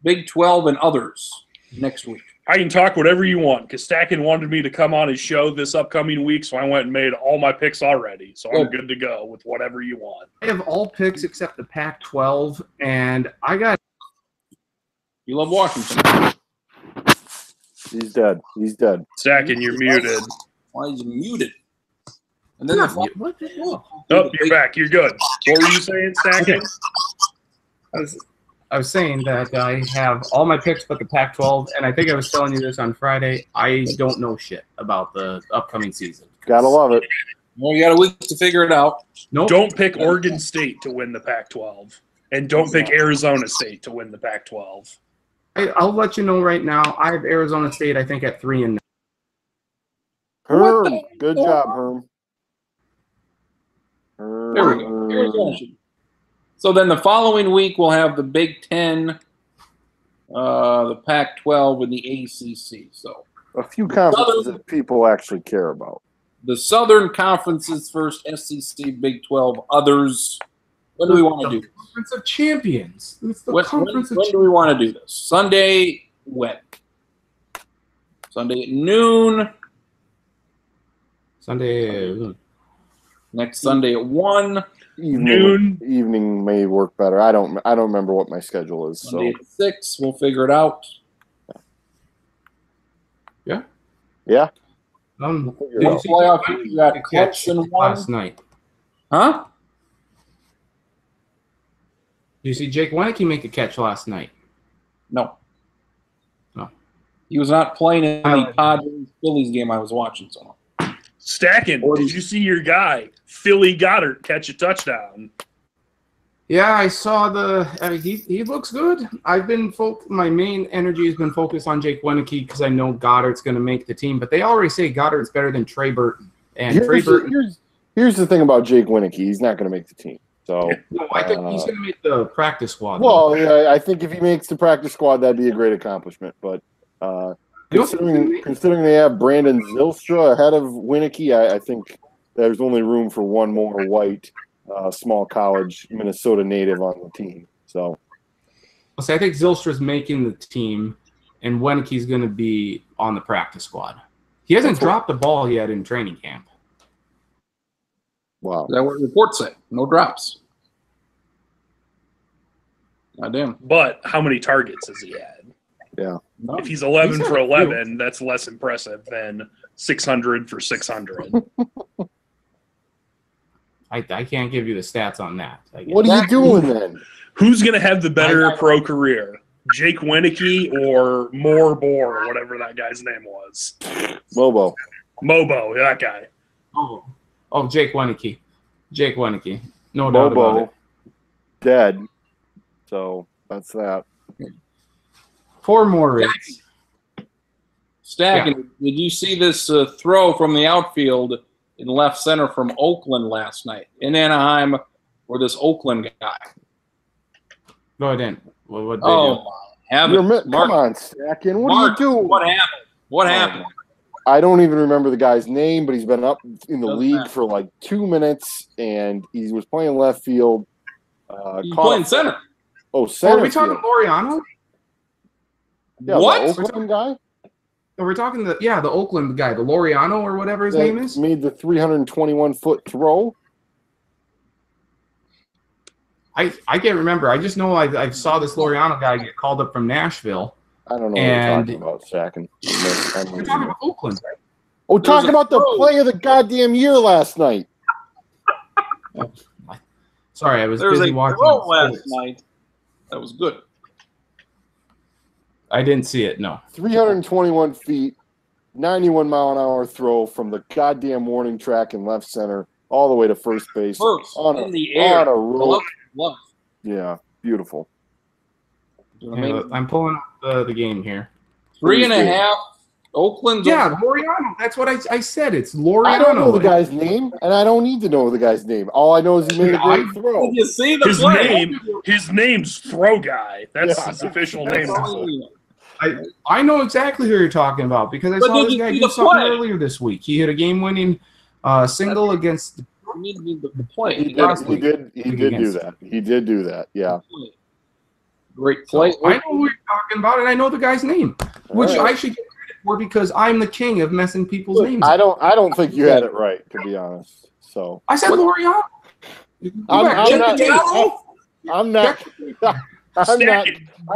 Big 12, and others next week. I can talk whatever you want because Stacking wanted me to come on his show this upcoming week, so I went and made all my picks already. So I'm good to go with whatever you want. I have all picks except the Pac-12, and I got. You love Washington. He's dead. Stacking, you're muted. Why is he muted? And then What the hell? Oh, you're back. You're good. What were you saying, Stacking? I was saying that I have all my picks but the Pac-12, and I think I was telling you this on Friday. I don't know shit about the upcoming season. Gotta love it. Well, you got a week to figure it out. Nope. Don't pick Oregon State to win the Pac-12, and don't pick Arizona State to win the Pac-12. I'll let you know right now. I have Arizona State, I think, at 3-9. Herm. Good job, Herm. There we go. Arizona. So then the following week we'll have the Big 10, the Pac-12, and the ACC. So a few conferences that people actually care about. The Southern Conference's first, SEC, Big 12, others. When do we want to do this? Conference of Champions. It's the When do we want to do this? Sunday when? Sunday at noon. Sunday. Next Sunday at 1. Evening may work better. I don't remember what my schedule is. Sunday at 6. We'll figure it out. Yeah. Did you see playoff? You got Clemson last night. Huh? Did you see Jake Weineke make a catch last night? No. No. He was not playing in the Padres-Phillies game I was watching. So. Stacking, did you see your guy, Philly Goddard, catch a touchdown? Yeah, I saw he looks good. I've been my main energy has been focused on Jake Weineke because I know Goddard's going to make the team, but they already say Goddard's better than Trey Burton. And here's the thing about Jake Weineke, he's not going to make the team. So no, I think he's going to make the practice squad. Well, yeah, I think if he makes the practice squad, that'd be a great accomplishment. But Considering they have Brandon Zylstra ahead of Winicky, I think there's only room for one more white, small college Minnesota native on the team. So I think Zylstra's making the team, and Winicky's going to be on the practice squad. He hasn't dropped the ball yet in training camp. Wow. Is that what reports say? No drops. Goddamn. But how many targets has he had? Yeah. No. If he's 11 for 11, that's less impressive than 600 for 600. I can't give you the stats on that. What are you doing then? Who's going to have the better pro career? Jake Winicky or Moore Bohr, or whatever that guy's name was? Mobo, that guy. Oh, Jake Winicky. Jake Winicky. No doubt about it. Dead. So that's that. 4 more rates. Stacking, did you see this throw from the outfield in left center from Oakland last night in Anaheim, or this Oakland guy? No, I didn't. What they come on, Stacking. What are you doing? What happened? What happened? I don't even remember the guy's name, but he's been up in the league for like 2 minutes, and he was playing left field. He's playing center. Oh, center. Are we talking Laureano? Yeah, what? The Oakland guy? We're talking the Oakland guy, the Laureano or whatever his name is. Made the 321-foot throw. I can't remember. I just know I saw this Laureano guy get called up from Nashville. I don't know what you're talking about, Stacking. We're talking about Oakland, right? Oh, talking about the play of the goddamn year last night. Sorry, I was There was busy a watching throw sports. last night. That was good. I didn't see it, no. 321 feet, 91-mile-an-hour throw from the goddamn warning track in left center all the way to first base. In the air. On a roll. Love. Yeah, beautiful. I'm pulling up the game here. 3.5. Oakland's. Yeah, Laureano. That's what I said. It's Laureano. I don't know the guy's name, and I don't need to know the guy's name. All I know is he made a great throw. Did you see the play? His name's Throw Guy. That's his official name. I know exactly who you're talking about because I saw this guy do something earlier this week. He hit a game-winning single against. You need the play. He did do that. He did do that. Yeah. Great play. So I know who you're talking about, and I know the guy's name, which I should get credit for because I'm the king of messing people's names up. I don't think you had it right, to be honest. So I said Laureano. I'm not.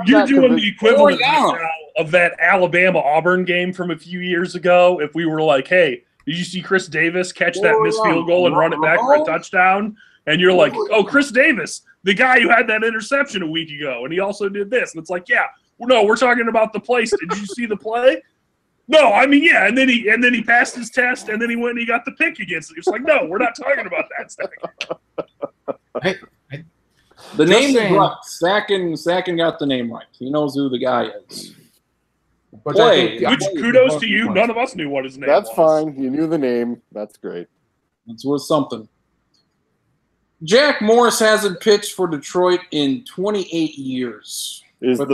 You're doing the equivalent of that Alabama-Auburn game from a few years ago. If we were like, hey, did you see Chris Davis catch that missed field goal and run it back for a touchdown? And you're like, oh, Chris Davis, the guy who had that interception a week ago, and he also did this. And it's like, yeah, no, we're talking about the play. Did you see the play? No, I mean, yeah. And then he passed his test, and then he went and he got the pick against it. It's like, no, we're not talking about that stuff. The name is right. Sacken got the name right. He knows who the guy is. Which kudos to you. None of us knew what his name was. That's fine. You knew the name. That's great. That's worth something. Jack Morris hasn't pitched for Detroit in 28 years. Is the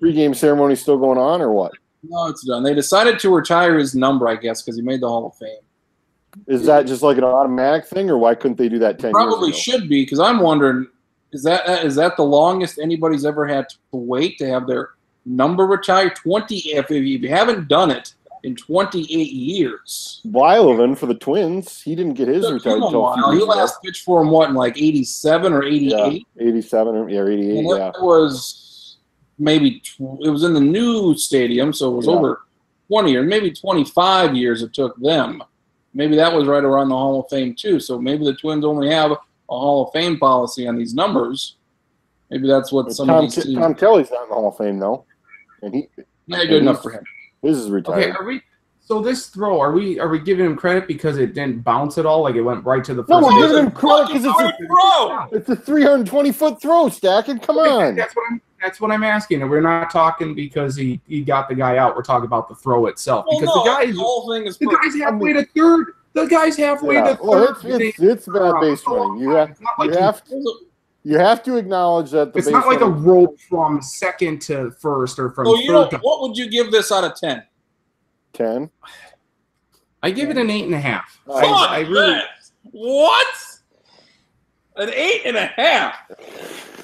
pregame ceremony still going on or what? No, it's done. They decided to retire his number, I guess, because he made the Hall of Fame. Is that just like an automatic thing, or why couldn't they do that 10 years ago? Probably should be, because I'm wondering, is that the longest anybody's ever had to wait to have their number retired? If you haven't done it in 28 years. Weiloven for the Twins, he didn't get his retired until he last pitched for him, what, in like 87 or 88? Yeah, 87 or 88, and that was maybe it was in the new stadium, so it was over 20 or maybe 25 years it took them. Maybe that was right around the Hall of Fame too. So maybe the Twins only have a Hall of Fame policy on these numbers. Maybe that's what some of these teams. Tom Kelly's not in the Hall of Fame though, and good enough for him. This is retired. Okay, so this throw, are we giving him credit because it didn't bounce at all, like it went right to the first? No, we're giving him credit because it's a 320-foot throw, Stacking. Come on. That's what I'm asking. And we're not talking because he got the guy out. We're talking about the throw itself. Because the guy's halfway to third. The guy's halfway to third. It's bad base running. You have to. You have to acknowledge that It's not like a rope from second to first or from third to. What would you give this out of 10? 10. I give it an 8.5. Fuck I really. that. What? An 8.5.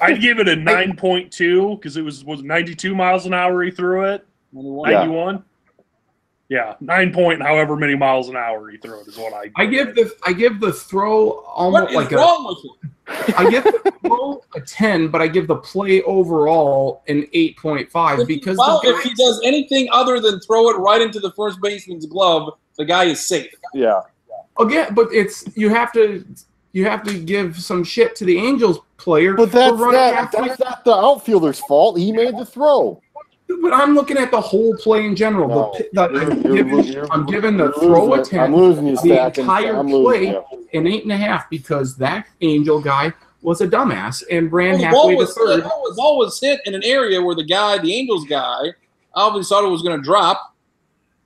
I'd give it a 9.2 because it was 92 miles an hour he threw it. 91. Yeah, 9 point however many miles an hour he threw it is what I give. I give the throw almost What is like wrong with you? I give the throw a 10, but I give the play overall an 8.5 because if he does anything other than throw it right into the first baseman's glove, the guy is safe. Yeah. Again, but you have to give some shit to the Angels player. But that's not the outfielder's fault. He made the throw. But I'm looking at the whole play in general. No, I'm giving the throw a 10. I'm losing you, the Stack. entire play an 8.5 because that Angel guy was a dumbass and ran halfway to third. The ball was hit in an area where the Angels guy, obviously thought it was going to drop.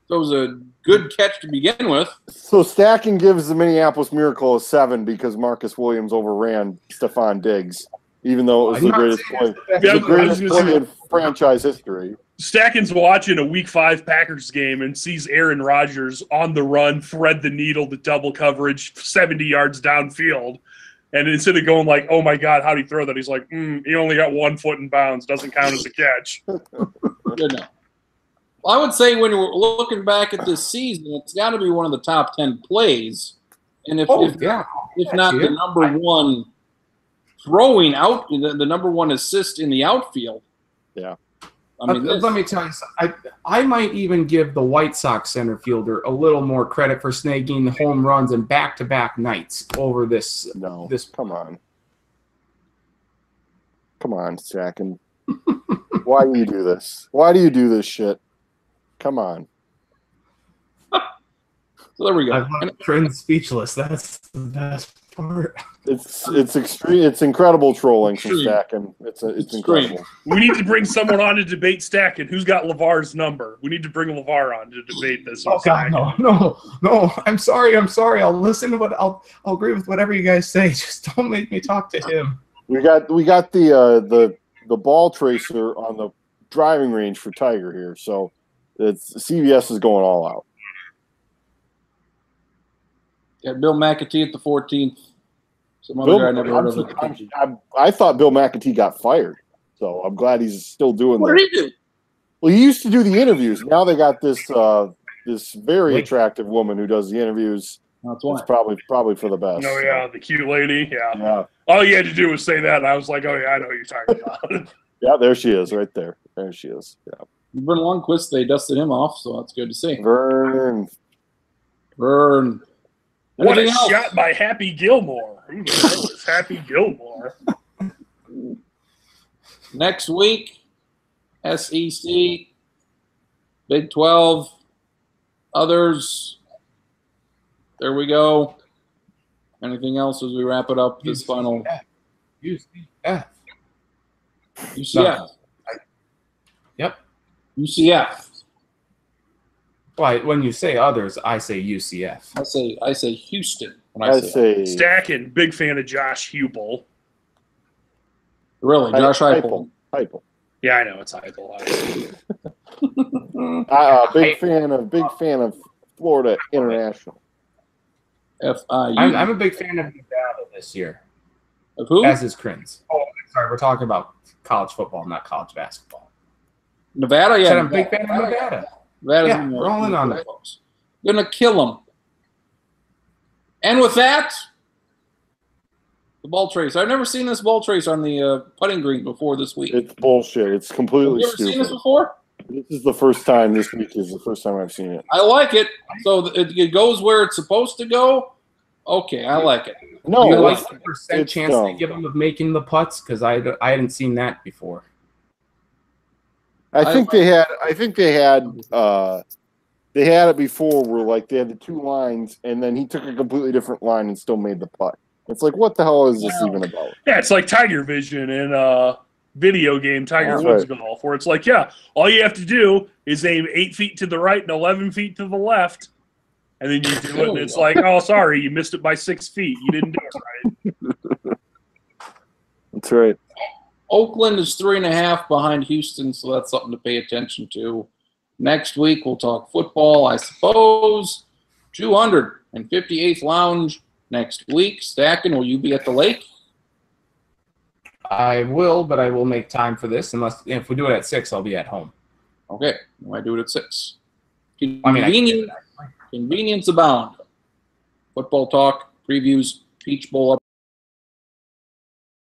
So it was a good catch to begin with. So Stacking gives the Minneapolis Miracle a 7 because Marcus Williams overran Stephon Diggs, even though it was the greatest play in franchise history. Stacken's watching a Week 5 Packers game and sees Aaron Rodgers on the run thread the needle to double coverage 70 yards downfield. And instead of going like, oh, my God, how'd he throw that? He's like, he only got 1 foot in bounds. Doesn't count as a catch. Good enough. Well, I would say when we're looking back at this season, it's got to be one of the top 10 plays. And if not the number one throwing out, the number one assist in the outfield. Yeah. I mean, let me tell you something. I might even give the White Sox center fielder a little more credit for snagging the home runs and back-to-back nights over this. No, this. Come on, Stacking. Why do you do this? Why do you do this shit? Come on. So there we go. I've left Trent speechless. That's the best part. It's extreme. It's incredible trolling from Stacking. It's incredible. We need to bring someone on to debate Stacking. Who's got LeVar's number? We need to bring LeVar on to debate this. Oh God, no! I'm sorry. I'll listen to I'll agree with whatever you guys say. Just don't make me talk to him. We got the ball tracer on the driving range for Tiger here, so CBS is going all out. Yeah, Bill McAtee at the 14th. Some other guy I never heard of. I thought Bill McAtee got fired, so I'm glad he's still doing that. What did he do? Well, he used to do the interviews. Now they got this very attractive woman who does the interviews. That's why. It's probably for the best. Oh yeah, the cute lady. Yeah. All you had to do was say that, and I was like, oh yeah, I know what you're talking about. Yeah, there she is, right there. There she is. Yeah. Vern Lundquist, they dusted him off, so that's good to see. Vern. What a shot by Happy Gilmore. Who the hell is Happy Gilmore? Next week, SEC, Big 12, others. There we go. Anything else as we wrap it up? This final UCF. UCF. Yep. UCF. Why? When you say others, I say UCF. I say Houston. When I say Stacking, big fan of Josh Heupel. Really, Josh Heupel. Yeah, I know it's Heupel. Big fan of Florida International. FIU. I'm a big fan of Nevada this year. Of who? As is Crins. Oh, sorry, we're talking about college football, not college basketball. Nevada, yeah. I'm a big fan of Nevada. Yeah, we're all in on that. Gonna kill them. And with that, the ball trace. I've never seen this ball trace on the putting green before this week. It's bullshit. It's completely Have you ever stupid. seen this before? This is the first time. This week is the first time I've seen it. I like it. So it goes where it's supposed to go. Okay, I like it. No, you like the percent chance dumb. they give them of making the putts? Because I hadn't seen that before. I think they had it before where like they had the two lines and then he took a completely different line and still made the putt. It's like, what the hell is this even about? Yeah, it's like Tiger Vision in video game Tiger Woods Golf, where it's like, yeah, all you have to do is aim 8 feet to the right and 11 feet to the left, and then you do it, and it's like, oh, sorry, you missed it by 6 feet. You didn't do it right. That's right. Oakland is 3.5 behind Houston, so that's something to pay attention to. Next week, we'll talk football, I suppose. 258th Lounge next week. Stacking, will you be at the lake? I will, but I will make time for this. Unless if we do it at 6, I'll be at home. Okay, I do it at 6. I mean, Convenience abound. Football talk, previews, Peach Bowl